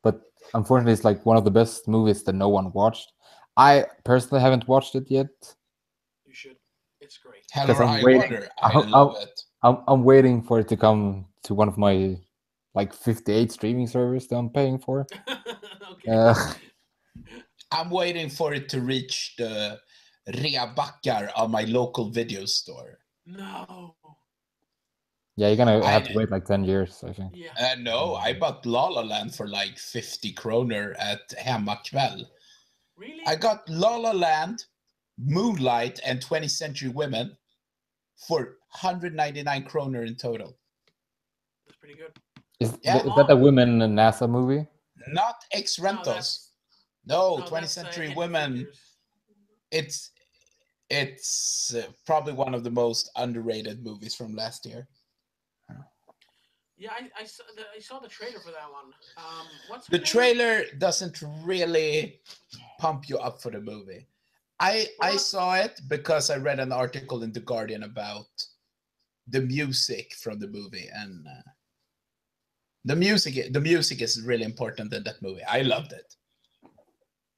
but unfortunately, it's like one of the best movies that no one watched. I personally haven't watched it yet. You should. It's great. Hell Because or I'm High waiting. Water. I love it. I'm waiting for it to come to one of my like 58 streaming servers that I'm paying for. Okay. I'm waiting for it to reach the reabackar of my local video store. No. Yeah, you're gonna have I- to wait like 10 years, I think. Yeah. No, I bought La La Land for like 50 kroner at Hemmakväll. Really? I got La La Land, Moonlight, and 20th Century Women for 199 kroner in total. That's pretty good. Is Yeah. that a women NASA movie? Not X Rentals. No, 20th that's, Century Hidden Women. Figures. It's probably one of the most underrated movies from last year. Yeah, I saw the trailer for that one. What's her The name? trailer doesn't really pump you up for the movie. I saw it because I read an article in The Guardian about the music from the movie, and the music is really important in that movie. I loved it.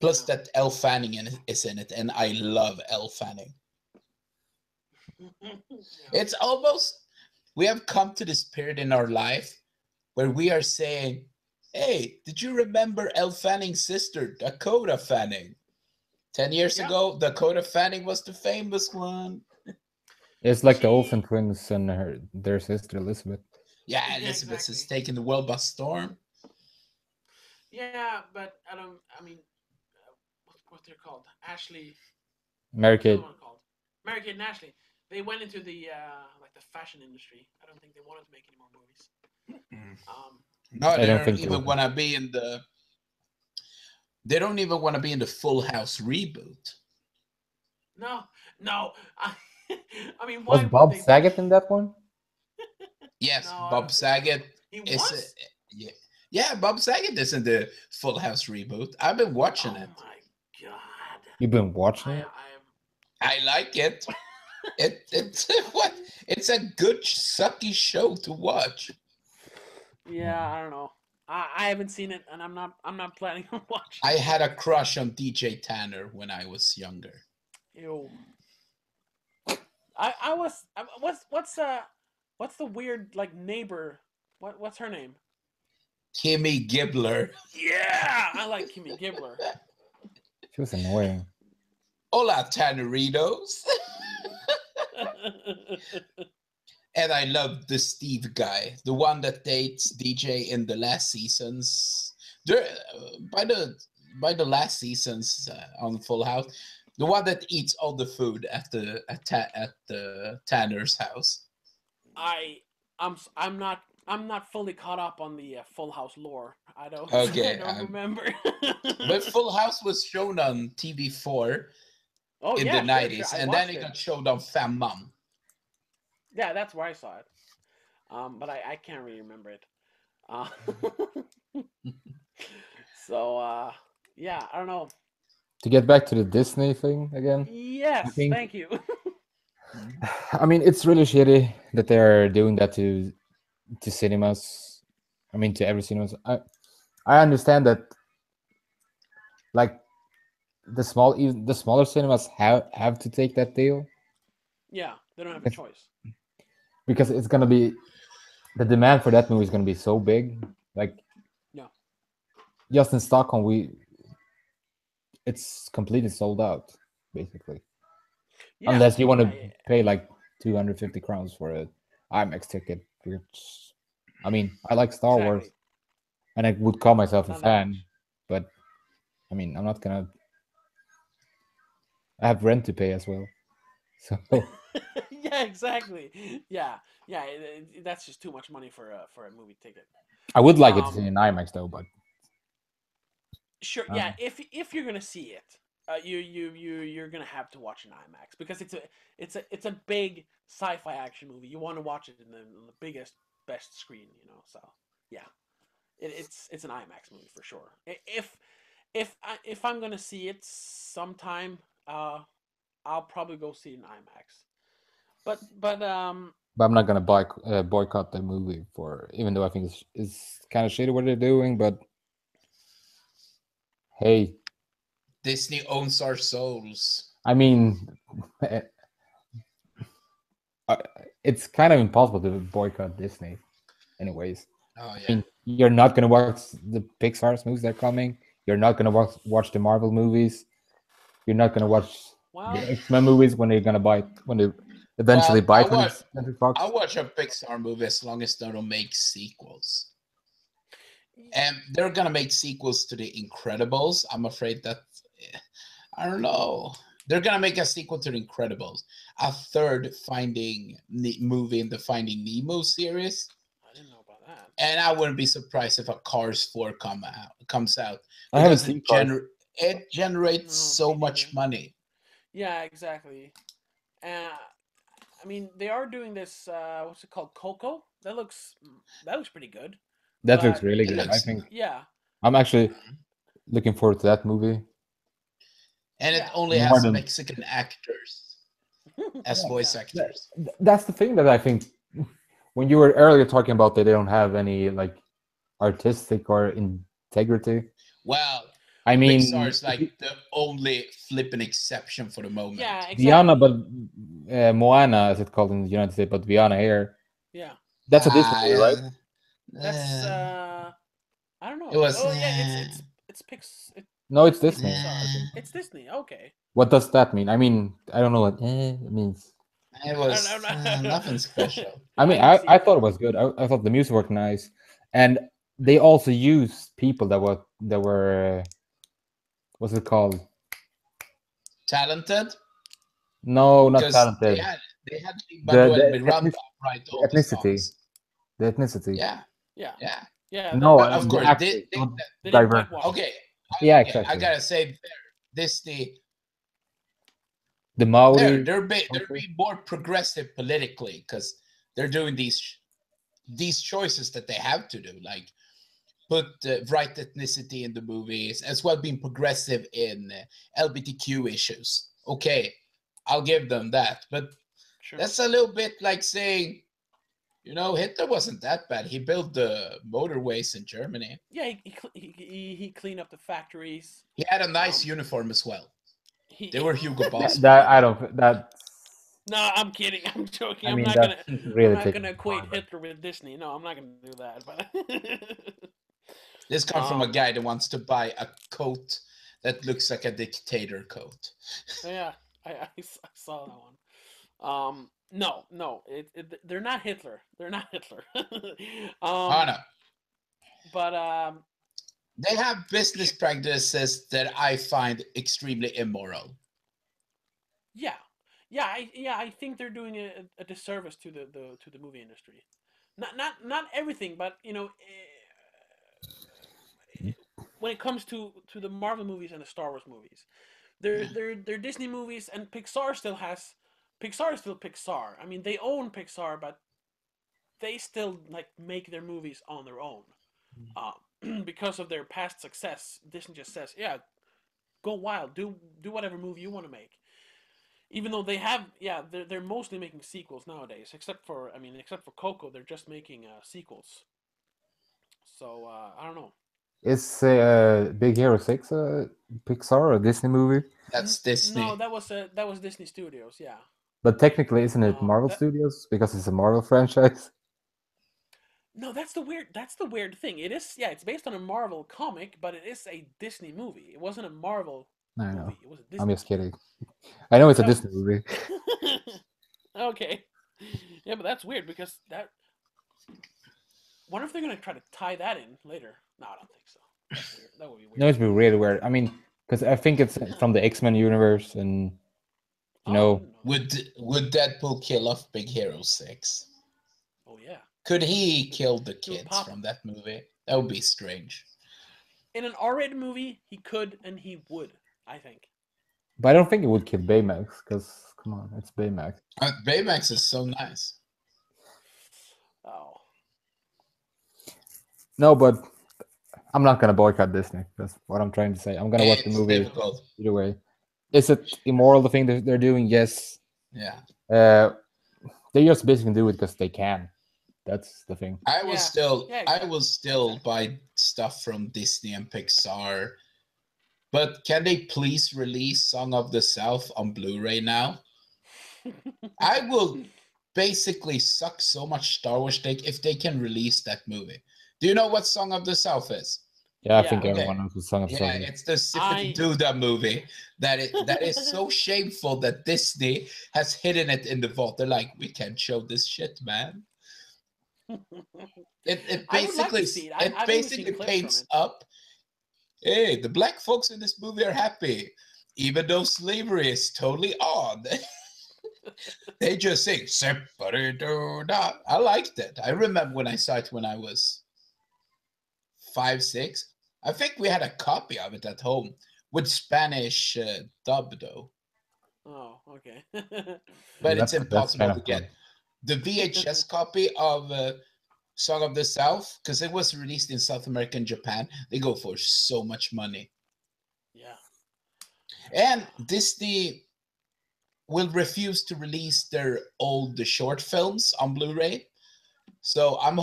Plus that Elle Fanning is in it, and I love Elle Fanning. Yeah. It's almost, we have come to this period in our life where we are saying, hey, did you remember Elle Fanning's sister, Dakota Fanning? 10 years Yeah. ago, Dakota Fanning was the famous one. It's like the She- Olsen twins and their sister Elizabeth. Yeah, Yeah, Elizabeth exactly. is taking the world by storm. Yeah, but I don't. I mean, what they're called? Ashley. Mary What's the other Kate. one called? Mary Kate and Ashley. They went into the like the fashion industry. I don't think they wanted to make any more movies. No, I they don't don't think they even will. want to be in the. They don't even want to be in the Full House reboot. No, no. I mean, Was why would Bob they? Saget in that one? Yes, No, I Bob don't think so. Saget He is. was. Yeah, yeah, Bob Saget is in the Full House reboot. I've been watching Oh it. my god. You've been watching it? I like it. It's what? It's a good sucky show to watch. Yeah, I don't know. I haven't seen it, and I'm not planning on watching. I it. had a crush on DJ Tanner when I was younger. Ew. I was. What's the weird like neighbor? What's her name? Kimmy Gibbler. Yeah, I like Kimmy Gibbler. She was annoying. Hola, Tanneritos. And I love the Steve guy, the one that dates DJ in the last seasons. There, by the last seasons on Full House, the one that eats all the food at the Tanner's house. I'm not fully caught up on the Full House lore. I don't. Okay, I don't remember. But Full House was shown on TV4 Oh in yeah, the sure, 90s, I and then watched it it. got showed on Fam Mom. Yeah, that's where I saw it. But I can't really remember it. Uh, so yeah, I don't know. To get back to the Disney thing again, Yes, think- thank you. I mean, it's really shitty that they're doing that to cinemas. I mean, to every cinemas. I understand that, like the smaller cinemas have to take that deal Yeah, they don't have a choice. because it's gonna be the demand for that movie is gonna be so big. Like, Yeah. just in Stockholm, it's completely sold out basically. Yeah, Unless you want to yeah. pay like 250 crowns for an IMAX ticket, which, I mean, I like Star Wars, Exactly. and I would call myself a Not that much. fan, but I mean, I'm not gonna. I have rent to pay as well, so Yeah, exactly. Yeah, that's just too much money for a movie ticket. I would like it to see in IMAX though. But Sure, yeah. If you're gonna see it, you're gonna have to watch an IMAX because it's a big sci-fi action movie. You want to watch it in the biggest, best screen, So yeah, it's an IMAX movie for sure. If I'm gonna see it sometime, I'll probably go see it in IMAX. But I'm not gonna boycott the movie even though I think it's kind of shitty what they're doing. But hey, Disney owns our souls. I mean, it's kind of impossible to boycott Disney, anyways. Oh yeah. I mean, you're not gonna watch the Pixar's movies that are coming. You're not gonna watch the Marvel movies. You're not gonna watch the X-Men movies when they eventually buy 20th Century Fox. I'll watch a Pixar movie as long as they don't make sequels. And they're gonna make sequels to The Incredibles. I'm afraid that I don't know. They're gonna make a sequel to The Incredibles, a third movie in the Finding Nemo series. I didn't know about that. And I wouldn't be surprised if a Cars 4 comes out. I haven't seen Cars. It generates so much money. Yeah, exactly. I mean, they are doing this. What's it called? Coco. That looks pretty good. That looks really good. I think. Yeah. I'm actually looking forward to that movie. And it only has Mexican actors as voice actors. That's the thing that I think. When you were earlier talking about that they don't have any like artistic or integrity. Well, I mean, Pixar is like the only flipping exception for the moment. Yeah, exactly. Viana, but Moana, as it's called in the United States, but Viana here. Yeah. That's a Disney movie, right? That's I don't know. It was. Oh yeah, it's No, it's Disney Disney. Pixar. It's Disney. Okay. What does that mean? I mean, I don't know what it means. It I don't was know. nothing special. I mean, haven't seen I thought that. it was good. I thought the music was nice, and they also used people that were what's it called? Talented No, not because talented. they had The Manuel Miranda write the all the ethnicity, songs. the ethnicity. Yeah, Yeah. yeah. Yeah. No, But of the course, acting. Not They didn't diverse. whitewash it. okay, Yeah, okay. I exactly. gotta say, Disney, The Maori they're culture. being more progressive politically because they're doing these choices that they have to do, like put right ethnicity in the movies, as well being progressive in LGBTQ issues. Okay, I'll give them that, but Sure. that's a little bit like saying, Hitler wasn't that bad. He built the motorways in Germany. Yeah. He cleaned up the factories. He had a nice Um. uniform as well. They He. were Hugo Boss That I related. don't. That No, I'm kidding. I'm joking. I I'm mean, not gonna. that's I'm really not taking gonna it too far. equate Hitler with Disney. No, I'm not gonna do that. But This comes from a um, guy that wants to buy a coat that looks like a dictator coat. yeah, I saw that one. No, no, they're not Hitler. They're not Hitler. Oh um, no. but They have business practices that I find extremely immoral. yeah, I think they're doing a disservice to the movie industry. Not everything, but when it comes to the Marvel movies and the Star Wars movies, they're Disney movies, and Pixar is still Pixar. I mean, they own Pixar, but they still like make their movies on their own. Because of their past success, Disney just says, "Yeah, go wild, do whatever movie you want to make." Even though they have, yeah, they're mostly making sequels nowadays. Except for Coco, they're just making sequels. So I don't know. Is Big Hero 6 a Pixar or a Disney movie? That's No, Disney. that was Disney Studios. Yeah. But technically, isn't it Marvel That Studios because it's a Marvel franchise? No, that's the weird thing. It is, yeah, it's based on a Marvel comic, but it is a Disney movie. It wasn't a Marvel I know. movie. It was a I'm Disney just movie. kidding. I know it's a So Disney movie. okay. Yeah, but that's weird because that wonder if they're gonna try to tie that in later. No, I don't think so. That's weird. That would be No, weird. it's been really weird. I mean, because I think it's from the X-Men universe, and you Oh, I know, didn't know that. Would Deadpool kill off Big Hero 6? Oh yeah. Could he kill the He would kids pop him. from that movie? That would be strange. In an R-rated movie, he could and he would, I think. but I don't think it would kill Baymax because come on, it's Baymax. Baymax is so nice. Oh. No, but I'm not gonna boycott Disney. That's what I'm trying to say. I'm gonna watch the It's movie difficult. either way. Is it immoral the thing that they're doing? Yes. Yeah. They just basically do it because they can. That's the thing. I will Yeah. still Yeah, I will still exactly. buy stuff from Disney and Pixar. But can they please release Song of the South on Blu-ray now? I will basically suck so much Star Wars dick if they can release that movie. Do you know what Song of the South is? Yeah, I think Yeah. Okay. everyone knows the Song of Yeah, Souls. it's the Zippity I Doodah movie that is so shameful that Disney has hidden it in the vault. They're like, we can't show this shit, man. It I would like basically to see it. it I've only seen basically clips from paints it. up, hey, the black folks in this movie are happy, even though slavery is totally on. They just sing Zippity Doodah. I liked it. I remember when I saw it when I was 5, 6. I think we had a copy of it at home with Spanish dub though, Oh, okay. but it's That's kind impossible to of fun. get. The VHS copy of Song of the South, because it was released in South America and Japan, they go for so much money. Yeah. And Disney will refuse to release their old short films on Blu-ray. So I'm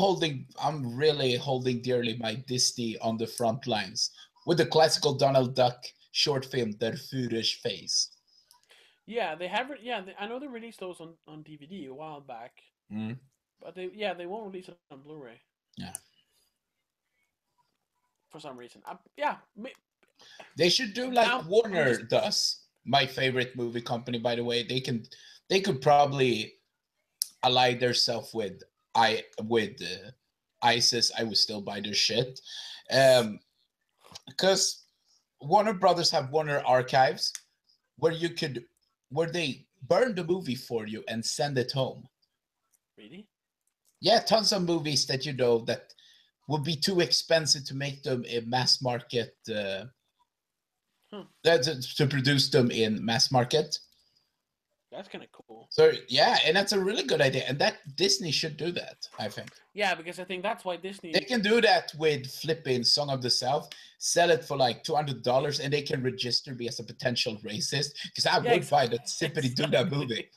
really holding dearly my Disney on the front lines with the classical Donald Duck short film Der Führer's Face. Yeah, they have. I know they released those on DVD a while back, Mm, but they won't release it on Blu-ray yeah. for some reason. Yeah, They should do like I'm Warner just- does. My favorite movie company, by the way. They could probably ally themselves with ISIS. I would still buy their shit, because Warner Brothers have Warner Archives, where they burn the movie for you and send it home. Really? Yeah, tons of movies that that would be too expensive to make them in mass market. To produce them in mass market. That's kind of cool. So yeah, and that's a really good idea, and that Disney should do that. I think Yeah, because I think that's why Disney. they can do that with flipping Song of the South, sell it for like $200, and they can register me as a potential racist, because I would buy that simply do that movie.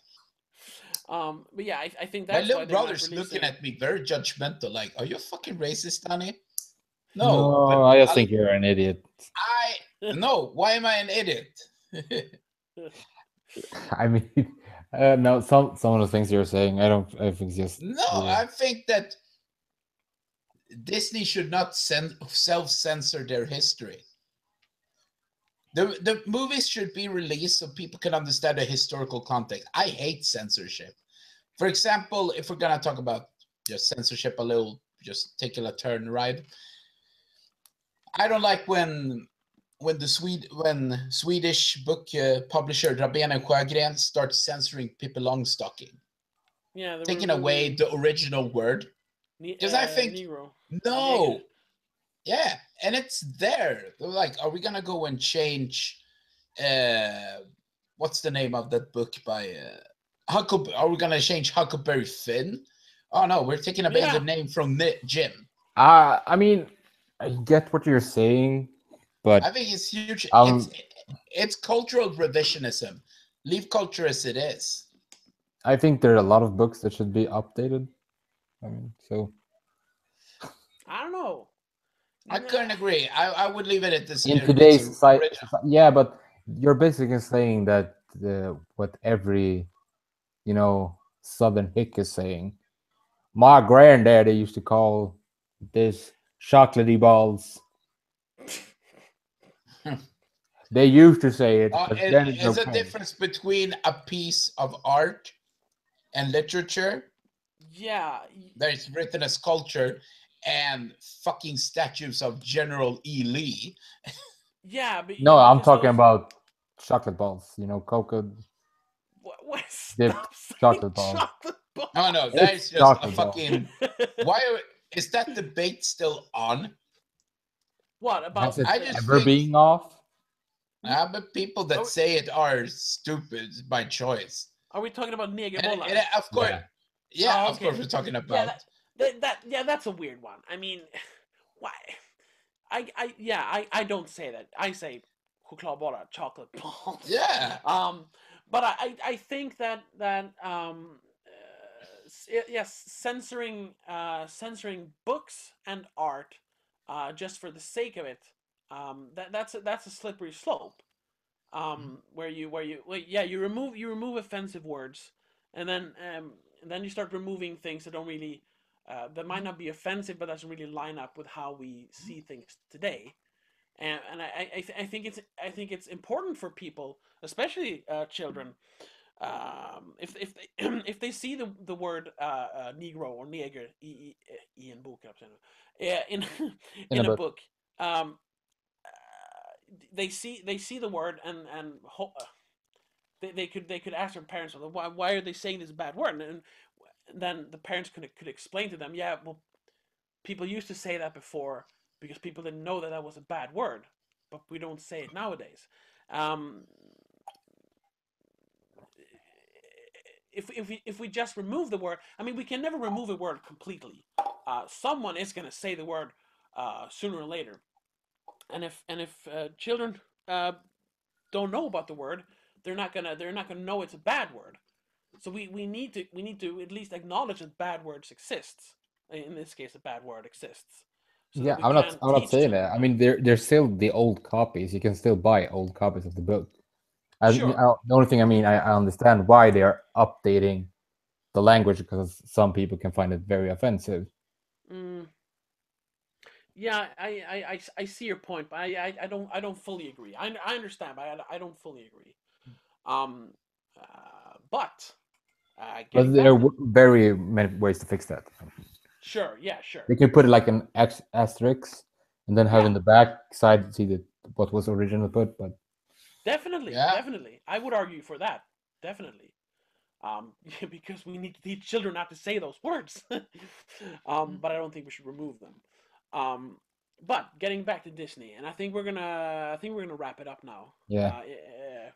But yeah, I think My that's little why they're not brother's looking releasing. at me very judgmental, like, "Are you a fucking racist, honey?" No, but I just think you're an idiot. no. Why am I an idiot? I mean, no, some of the things you're saying, I think it's just No, I think that Disney should not self-censor their history. The movies should be released so people can understand the historical context. I hate censorship. For example, if we're gonna talk about just censorship a little, just taking a turn right. I don't like when Swedish book publisher Rabén Sjögren starts censoring Pippi Longstocking. Yeah, Taking away the original word. Because I think Negro. no. Yeah, and it's there. They're like, are we gonna go and change what's the name of that book by are we gonna change Huckleberry Finn? Oh no, we're taking away the name from Jim. I mean, I get what you're saying, but I think it's huge. It's cultural revisionism. Leave culture as it is. I think there are a lot of books that should be updated. I mean, so I don't know. I couldn't agree. I would leave it at this. In today's society, yeah, but you're basically saying that what every Southern hick is saying. My granddaddy used to call this chocolatey balls. They used to say it. There's a difference between a piece of art and literature. Yeah. That is written as culture and fucking statues of General E. Lee. Yeah, but no, I'm talking about chocolate balls. Cocoa. Stop chocolate balls. Chocolate balls. No, that is just a fucking. Why is that debate still on? What about? Has it ever being off? But people that say it are stupid by choice. Are we talking about nigger bollar? Of course. Yeah, of course we're talking about. Yeah, that's a weird one. I mean, why? I don't say that. I say chokladbollar, chocolate balls. Yeah. But I think that yes, censoring books and art, just for the sake of it, that's a slippery slope. Where you remove offensive words, and then you start removing things that don't really that might not be offensive, but doesn't really line up with how we see things today. And I think it's important for people, especially children, if they see the word Negro or Neger in book in a book, they see the word and they could ask their parents, why are they saying this bad word, and then the parents could explain to them, yeah, well, people used to say that before because people didn't know that was a bad word, but we don't say it nowadays. If we just remove the word, I mean, we can never remove a word completely. Someone is going to say the word sooner or later, and if children don't know about the word, they're not gonna know it's a bad word. So we need to at least acknowledge that bad words exist. In this case, a bad word exists. So yeah, I'm not saying that. I mean, there's still the old copies. You can still buy old copies of the book. Sure. The only thing I understand why they are updating the language, because some people can find it very offensive. Yeah, I see your point, but I don't fully agree. I understand, but I don't fully agree. Um, but But getting there back are to very many ways to fix that. sure, yeah, sure, They can put it like an asterisk, and then have yeah, in the back side see what was originally put. But definitely, Yeah. definitely. I would argue for that, definitely. Because we need to teach children not to say those words. But I don't think we should remove them. Um, but getting back to Disney, and I think we're gonna wrap it up now. yeah,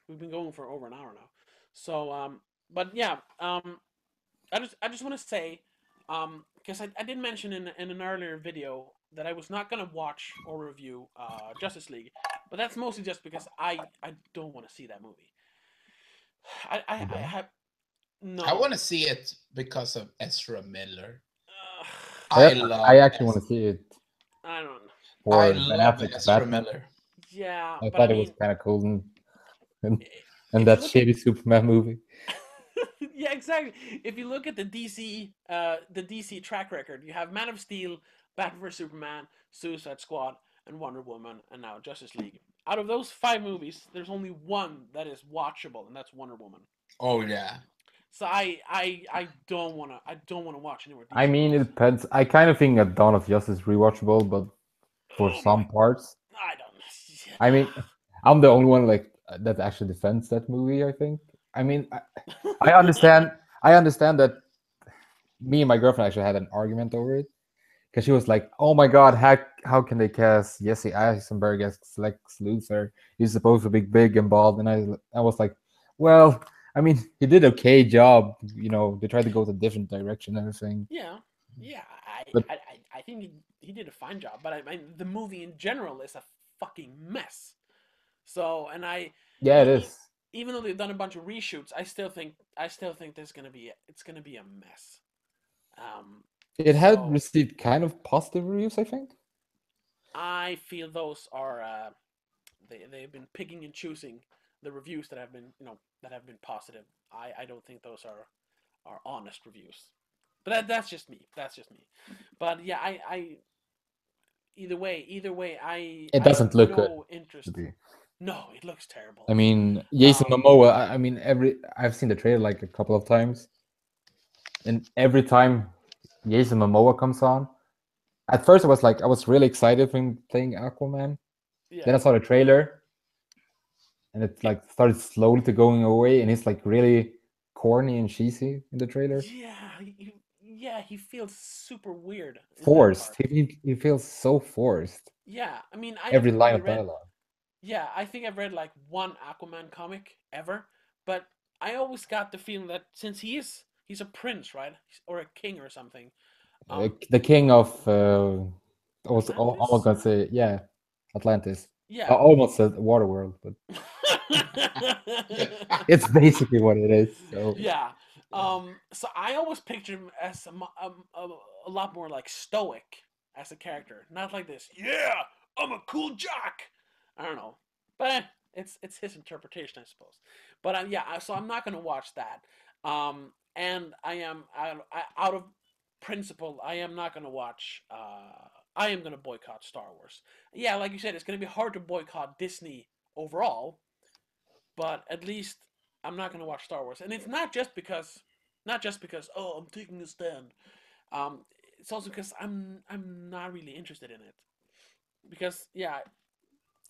We've been going for over an hour now. So, but yeah, I just want to say, because I did mention in an earlier video that I was not gonna watch or review Justice League, but that's mostly just because I don't want to see that movie. you I don't. have I no. want to see it because of Ezra Miller. Uh, I I love actually want to see it I don't. I for Ben love Affleck's Ezra Batman. Miller. Yeah, I but I thought it was mean, kind of cool, and, and if you that look at shitty Superman movie. yeah, exactly. If you look at the DC track record, you have Man of Steel, Batman vs Superman, Suicide Squad, and Wonder Woman, and now Justice League. Out of those five movies, there's only one that is watchable, and that's Wonder Woman. Oh yeah. So I don't wanna watch any more I DC mean, it movies. depends. I kind of think that Dawn of Justice is rewatchable, but for Oh my, some parts, I don't. I mean, I'm the only one like that actually defends that movie. I think. I mean, I understand. I understand that me and my girlfriend actually had an argument over it because she was like, "Oh my God, how can they cast Jesse Eisenberg as Lex Luthor? He's supposed to be big and bald." And I was like, "Well, I mean, he did okay job. You know, they tried to go to a different direction and everything, Yeah, yeah. but I think he did a fine job, but I mean the movie in general is a fucking mess. So, and yeah, it e- e- is. even though they've done a bunch of reshoots, I still think it's gonna be a mess. Um, It had so received kind of positive reviews, I think. I feel those are they've been picking and choosing the reviews that have been that have been positive. I don't think those are honest reviews. But that's just me. That's just me. But yeah, I either way, It I have doesn't look good no to interest. be. No, it looks terrible. I mean, Jason Um, Momoa. I mean, I've seen the trailer like a couple of times, and every time Jason Momoa comes on, at first I was really excited for him playing Aquaman. Then yeah, I saw the trailer, and it like started slowly to going away, and he's like really corny and cheesy in the trailer. yeah, yeah. He feels super weird in that Forced. part. He feels so forced. Yeah, I mean, I Every haven't line really of read. dialogue. Yeah, I think I've read like one Aquaman comic ever, but I always got the feeling that since he's a prince, right, or a king or something. The king of I was almost Atlantis. gonna say yeah, Atlantis. I Yeah. almost said Waterworld, but it's basically what it is. So Yeah. So I always pictured him as a lot more like stoic as a character, not like this. Yeah, I'm a cool jock. I don't know, but it's his interpretation, I suppose. But yeah, so I'm not gonna watch that. And out of principle, I am not gonna watch. I am gonna boycott Star Wars. Yeah, like you said, it's gonna be hard to boycott Disney overall, but at least I'm not gonna watch Star Wars. And it's not just because oh I'm taking a stand. Um, it's also because I'm not really interested in it. Because yeah,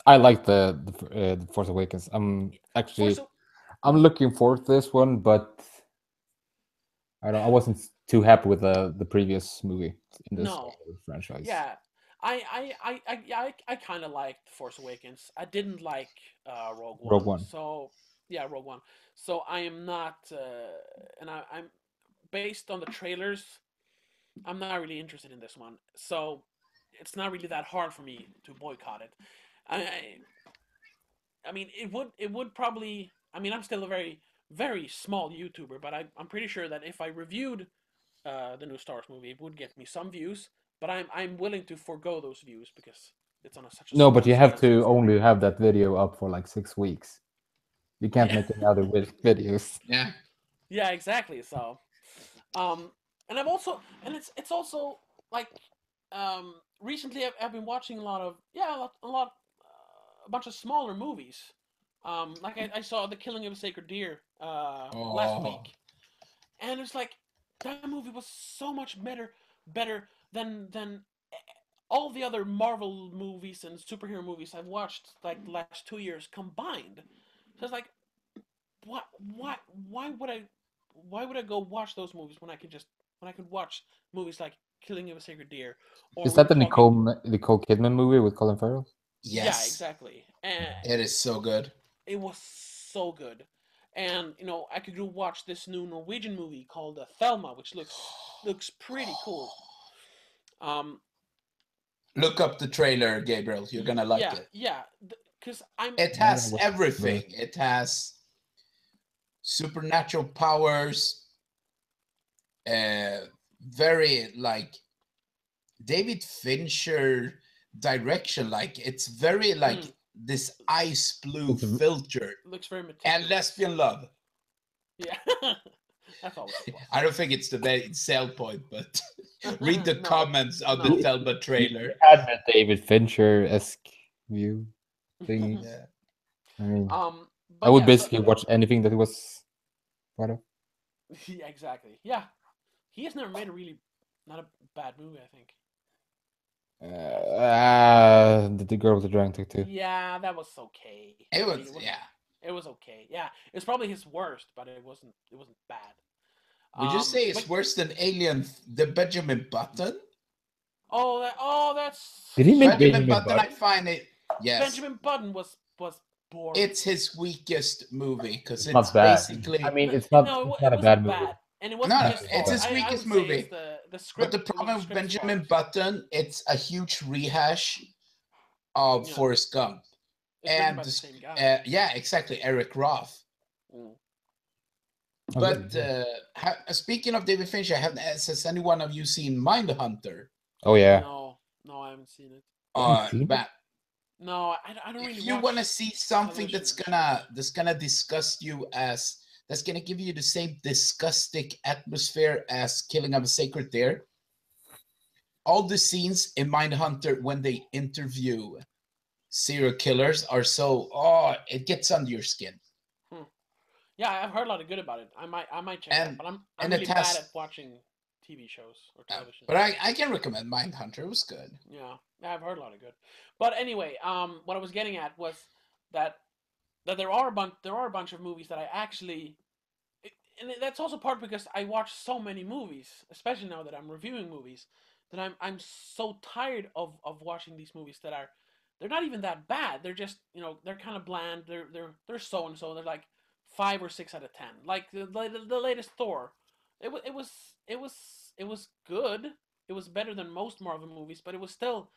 I like the Force Awakens. Force. I'm looking forward to this one, but I wasn't too happy with the previous movie in this No, franchise. yeah, I kind of liked Force Awakens. I didn't like Rogue Rogue One. One. So yeah, Rogue One. So I am not, and I'm based on the trailers. I'm not really interested in this one. So it's not really that hard for me to boycott it. I I mean it would probably. I mean I'm still a very small YouTuber, but I'm pretty sure that if I reviewed the new Star Wars movie, it would get me some views. But I'm willing to forego those views because it's on such a No, but small you have scale so to far. only have that video up for like 6 weeks. You can't Yeah, make any other videos. Yeah. yeah, exactly. So, um, and I've also and it's also like recently I've been watching a lot of a bunch of smaller movies. Like I saw The Killing of a Sacred Deer last Oh, week, and it's like that movie was so much better than all the other Marvel movies and superhero movies I've watched like the last 2 years combined. So it's like, what, why would I go watch those movies when I could watch movies like Killing of a Sacred Deer, or Is we were that the talking. Nicole Kidman movie with Colin Farrell? Yeah, yes. exactly. And It is so good. it was so good. And I could go watch this new Norwegian movie called Thelma, which looks pretty cool. Um, Look up the trailer, Gabriel. You're gonna like yeah, it. yeah, because I'm It Yeah, has what- everything. It has supernatural powers. Very like David Fincher direction. Like it's very like this ice blue It's filter looks very and meticulous. lesbian love. Yeah, that's always a plus. I don't think it's the main sell point, but read the No, comments on the no. Thelma trailer. You had that David Fincher-esque view thingy. Yeah. I mean, I But would yeah, so basically watch anything that was part of. yeah, exactly. Yeah, he has never made a really not a bad movie. I think. The girl with the dragon tattoo. Yeah, that was okay. It I mean, was, yeah. it was okay. Yeah, it's probably his worst, but it wasn't bad. Would you say But it's worse than Alien, the Benjamin Button? that's Did he make Benjamin Benjamin Button, I Button? find it, yes. Benjamin Button was boring. It's his weakest movie because It's it's not bad. basically I mean, No, it's not. no, It's it not a wasn't bad movie. bad, and it no, wasn't no, his it's fault. his I weakest would say it's movie. the script. But the It was the problem with script's Benjamin fault. Button, it's a huge rehash of Yeah, Forrest Gump. it's written And by the same guy. yeah, exactly, Eric Roth. Mm. Oh, really? But speaking of David Fincher, has any one of you seen Mindhunter? Oh yeah. No, I haven't seen it. Haven't seen it? But No, I don't really if you watch. want to see something television that's gonna disgust you, as that's gonna give you the same disgusting atmosphere as Killing of a Sacred Deer, all the scenes in Mindhunter when they interview serial killers are so, it gets under your skin. Hmm. Yeah, I've heard a lot of good about it. I might check it out, And but I'm and really it bad has at watching TV shows or television. but I can recommend Mindhunter. It was good. Yeah, I've heard a lot of good. But anyway, what I was getting at was that there are a bunch of movies that I actually, and that's also part because I watch so many movies, especially now that I'm reviewing movies, that I'm so tired of watching these movies that are, they're not even that bad. They're just, they're kind of bland. They're so and so. They're like 5 or 6 out of 10. Like the latest Thor, it was good. It was better than most Marvel movies, but it was still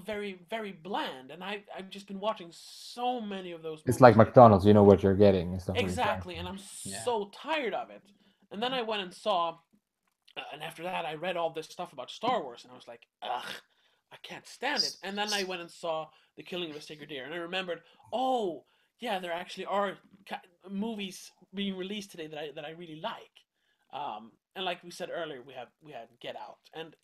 very very bland. And I've just been watching so many of those movies. It's like lately. McDonald's. You know what you're getting and stuff like that. Exactly, and I'm Yeah. so tired of it. And then I went and saw, and after that I read all this stuff about Star Wars, and I was like, ugh, I can't stand it. And then I went and saw The Killing of a Sacred Deer, and I remembered, oh yeah, there actually are movies being released today that I really like. And like we said earlier, we had Get Out, and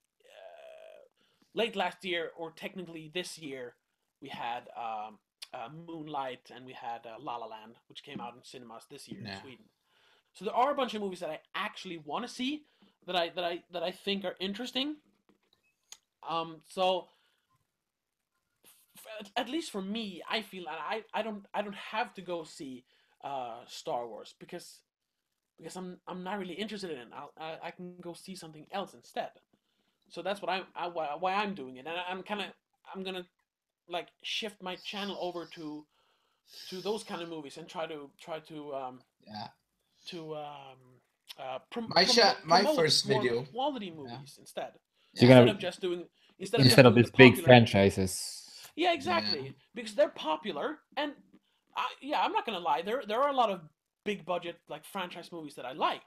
late last year, or technically this year, we had Moonlight, and we had La La Land, which came out in cinemas this year in Yeah. Sweden. So there are a bunch of movies that I actually want to see, that I think are interesting. So at least for me, I feel that I don't have to go see Star Wars because I'm not really interested in it. I can go see something else instead. So that's why I'm doing it, and I'm gonna like shift my channel over to those kind of movies and try to Yeah. to My promote first more video. quality Yeah. movies instead. So you're Instead gonna of just doing instead of the these big popular. franchises. Yeah, exactly. Because they're popular, and I'm not gonna lie. There are a lot of big budget like franchise movies that I like.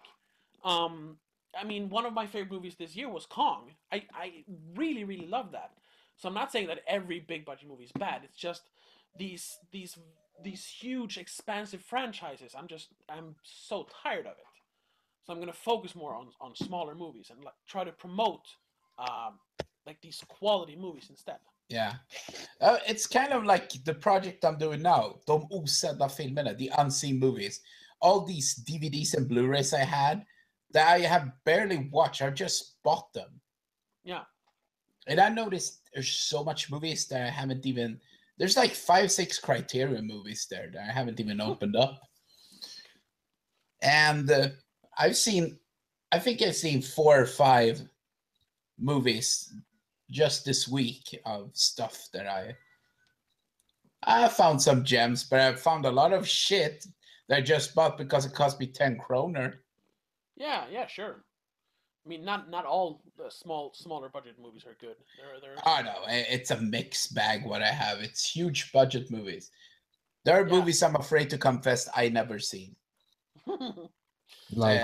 Um, I mean, one of my favorite movies this year was Kong. I really really love that. So I'm not saying that every big budget movie is bad. It's just these huge expansive franchises. I'm so tired of it. So I'm gonna focus more on smaller movies and like try to promote um, like these quality movies instead. Yeah. It's kind of like the project I'm doing now. De osedda filmerna, the unseen movies. All these DVDs and Blu-rays I had that I have barely watched. I just bought them. Yeah. And I noticed there's so much movies that I haven't even. There's like 5, 6 Criterion movies there that I haven't even opened up. And I've seen, I think I've seen 4 or 5 movies just this week of stuff that I found some gems, but I found a lot of shit that I just bought because it cost me 10 kroner. Yeah, yeah, sure. I mean, not all the smaller budget movies are good. There are I some know bad it's a mixed bag what I have. It's huge budget movies. There are ones. movies I'm afraid to confess I never seen. Yeah. Like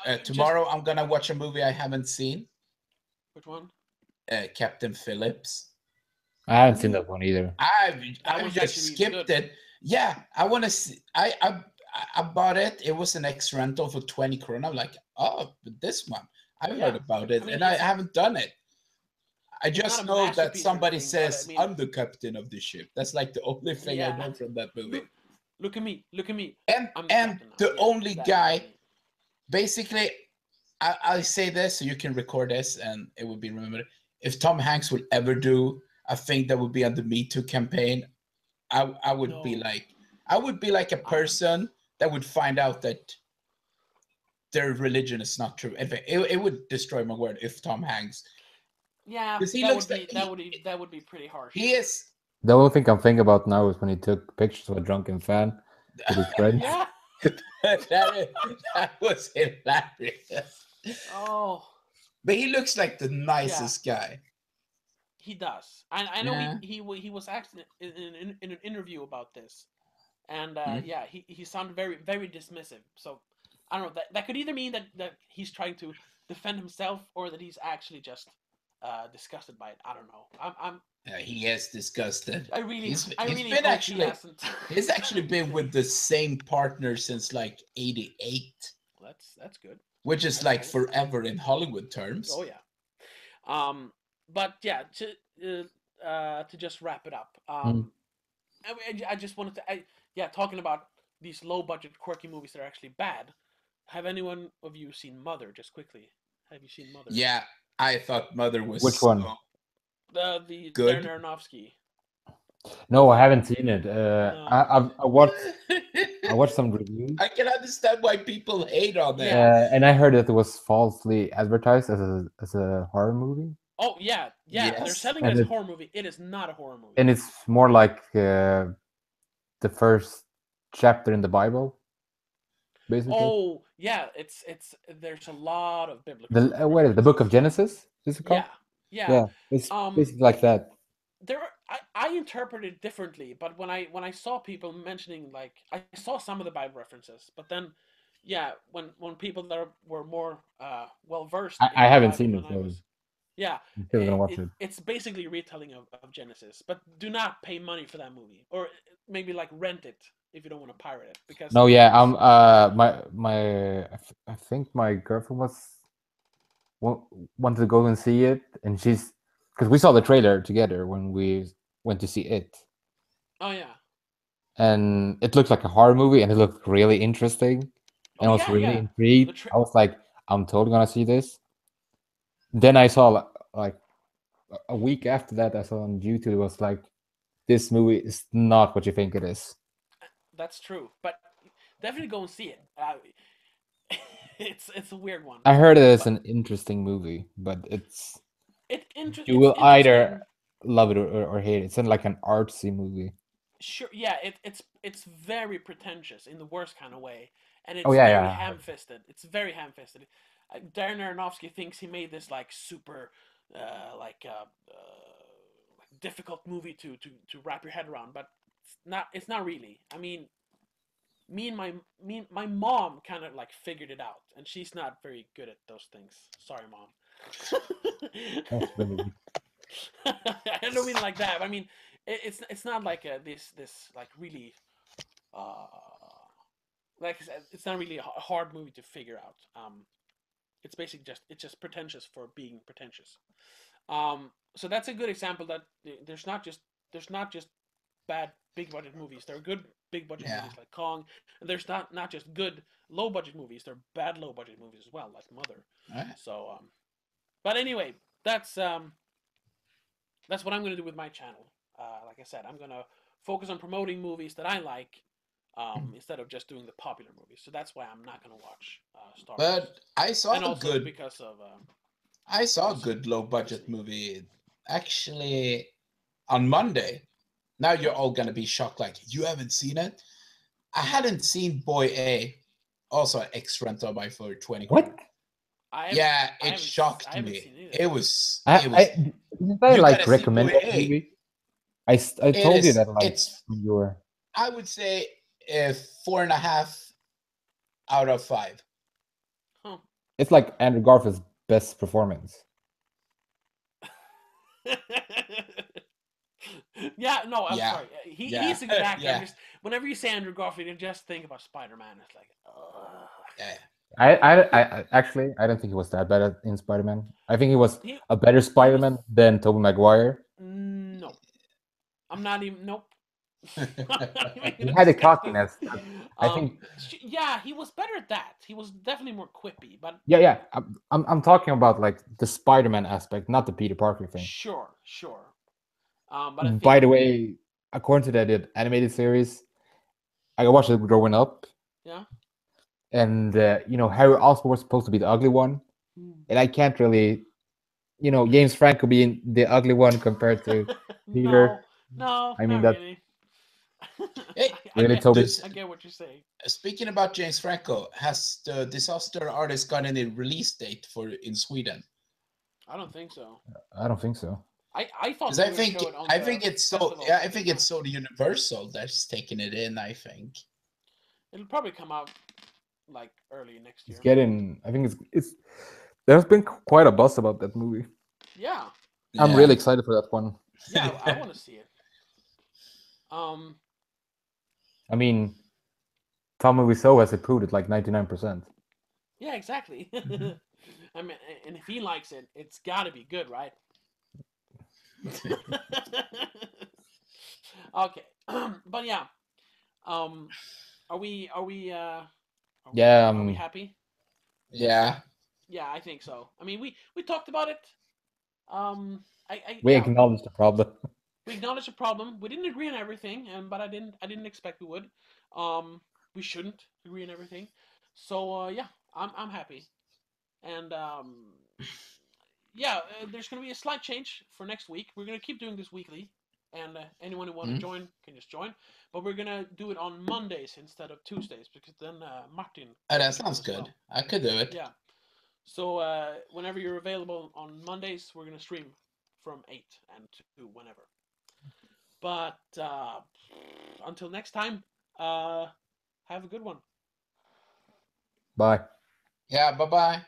Uh, Just tomorrow I'm gonna watch a movie I haven't seen. which one? Captain Phillips. I haven't seen Ooh, that one either. that I've was just actually really skipped good. it. Yeah, I want to see. I bought it. It was an X rental for 20 krona. I'm like, oh, but this one I've heard Yeah. about I it, mean, and I haven't done it. I it's not just a know that masterpiece or somebody anything, but I says mean, I'm the captain of the ship. That's like the only thing I yeah. know from that movie. Look, look at me, look at me. And I'm the and captain now. the Yeah, only that is guy, me. basically, I say this so you can record this and it would be remembered. If Tom Hanks would ever do a thing that would be on the Me Too campaign, I would be No, like a I don't. person that would find out that their religion is not true. In fact, it would destroy my word if Tom Hanks, Yeah, because he that looks would like be that would be pretty harsh. he is. The only thing I'm thinking about now is when he took pictures of a drunken fan with his friends. Yeah. that was hilarious. Oh, But he looks like the yeah. nicest guy. He does. I know Yeah. he was actually in an interview about this, and Hmm. yeah, he sounded very dismissive. So I don't know. That could either mean that he's trying to defend himself or that he's actually just disgusted by it. I don't know. He is disgusted. I He's really been hope he actually hasn't. he's actually been with the same partner since like '88, That's good. which is That's like solid. forever in Hollywood terms. Oh yeah. But yeah, to just wrap it up. Mm. I just wanted to, yeah, talking about these low budget quirky movies that are actually bad. Have anyone of you seen Mother? Just quickly, have you seen Mother? Yeah, I thought Mother was Which one? so The good. Darren Aronofsky. No, I haven't seen it. No. I watched some reviews, I can understand why people hate on that. Yeah. and I heard that it was falsely advertised as a horror movie, Oh yeah, yeah. They're Yes. selling it and as a it horror movie. It is not a horror movie. and it's more like the first chapter in the Bible, basically. Oh yeah, it's there's a lot of biblical. What is it, the Book of references. Genesis? Is it called? Yeah, Yeah, it's Um, basically like that. there are, I interpret it differently, but when I saw people mentioning, like, I saw some of the Bible references, but then yeah, when people that were more well versed I in the haven't Bible seen than it, I so was, yeah, I'm still gonna watch it. it's basically retelling of Genesis, but do not pay money for that movie, or maybe like rent it if you don't want to pirate it, because No, yeah, it's, I think my girlfriend wanted to go and see it, and she's because we saw the trailer together when we went to see it, oh yeah, and it looked like a horror movie, and it looked really interesting, oh and I was yeah, really yeah, the intrigued. I was like, I'm totally gonna see this. Then I saw like a week after that, I saw on YouTube, it was like, this movie is not what you think it is. that's true, but definitely go and see it. It's a weird one. I heard it is But an interesting movie, but you it's will interesting. either love it or hate it. It's in like an artsy movie. Sure, yeah, it's very pretentious in the worst kind of way, and Oh it's yeah, very yeah. ham-fisted. It's very ham-fisted. Darren Aronofsky thinks he made this like super, like difficult movie to wrap your head around, but it's not. It's not really. I mean, my mom kind of like figured it out, and she's not very good at those things. Sorry, mom. That's really I don't mean like that. I mean, it's not like this like really uh like I said, it's not really a hard movie to figure out. It's basically just pretentious for being pretentious. So that's a good example that there's not just bad big budget movies. There are good big budget Yeah. movies like Kong, and there's not just good low budget movies. There are bad low budget movies as well, like Mother. Right. So, but anyway, that's what I'm gonna do with my channel. Like I said, I'm gonna focus on promoting movies that I like, instead of just doing the popular movies. So that's why I'm not gonna watch Star Wars. But I saw And a also good. because of I saw a because good low budget Disney. movie actually on Monday. Now you're all gonna be shocked, like you haven't seen it. I hadn't seen Boy A, also X rental by for 20 What? kroner. I Yeah, I it haven't- shocked I haven't me. seen It was. Didn't I You like gotta see recommend Boy that A. movie? I It told you is. that like It's. when you were. I would say 4.5 out of 5. Huh. It's like Andrew Garfield's best performance. Yeah, no, I'm Yeah. sorry. Yeah. He's a good actor. Yeah. Whenever you say Andrew Garfield, you just think about Spider-Man. It's like, Yeah. I actually I don't think he was that bad in Spider-Man. I think he was He- a better Spider-Man than Tobey Maguire. no, I'm not even. Nope. He had a cockiness. I think. Yeah, he was better at that. He was definitely more quippy, but Yeah. I'm talking about like the Spider-Man aspect, not the Peter Parker thing. sure. But I think, By the way, according to that animated series, I watched it growing up, yeah. and Harry Osborn was supposed to be the ugly one, and I can't really, James Franco being the ugly one compared to Peter. No, I mean not that. really. Hey, Really, Toby? I get what you're saying. Speaking about James Franco, has the Disaster Artist got any release date in Sweden? I don't think so. I don't think so. I thought Because they I were think showing on I the think it's so festival yeah I in think it's March. so Universal that's taking it in. I think. It'll probably come out like early next year. It's getting. I think it's. There's been quite a buzz about that movie. Yeah, I'm really excited for that one. yeah, I want to see it. I mean, Tommy Wiseau has approved it like 99%. Yeah, exactly. I mean, and if he likes it, it's got to be good, right? Okay, but yeah, are we Yeah, are we happy? Yeah. Yeah, I think so. I mean, we talked about it. We Yeah, acknowledge the problem. we acknowledged the problem. We didn't agree on everything, but I didn't expect we would. We shouldn't agree on everything. So yeah, I'm happy, and yeah, there's gonna be a slight change for next week. We're gonna keep doing this weekly, and anyone who wants to join can just join. But we're gonna do it on Mondays instead of Tuesdays because then Martin. Oh, that sounds good. Well. I could do it. Yeah. So whenever you're available on Mondays, we're gonna stream from 8 and to whenever. But until next time, have a good one. Bye. Yeah. Bye bye.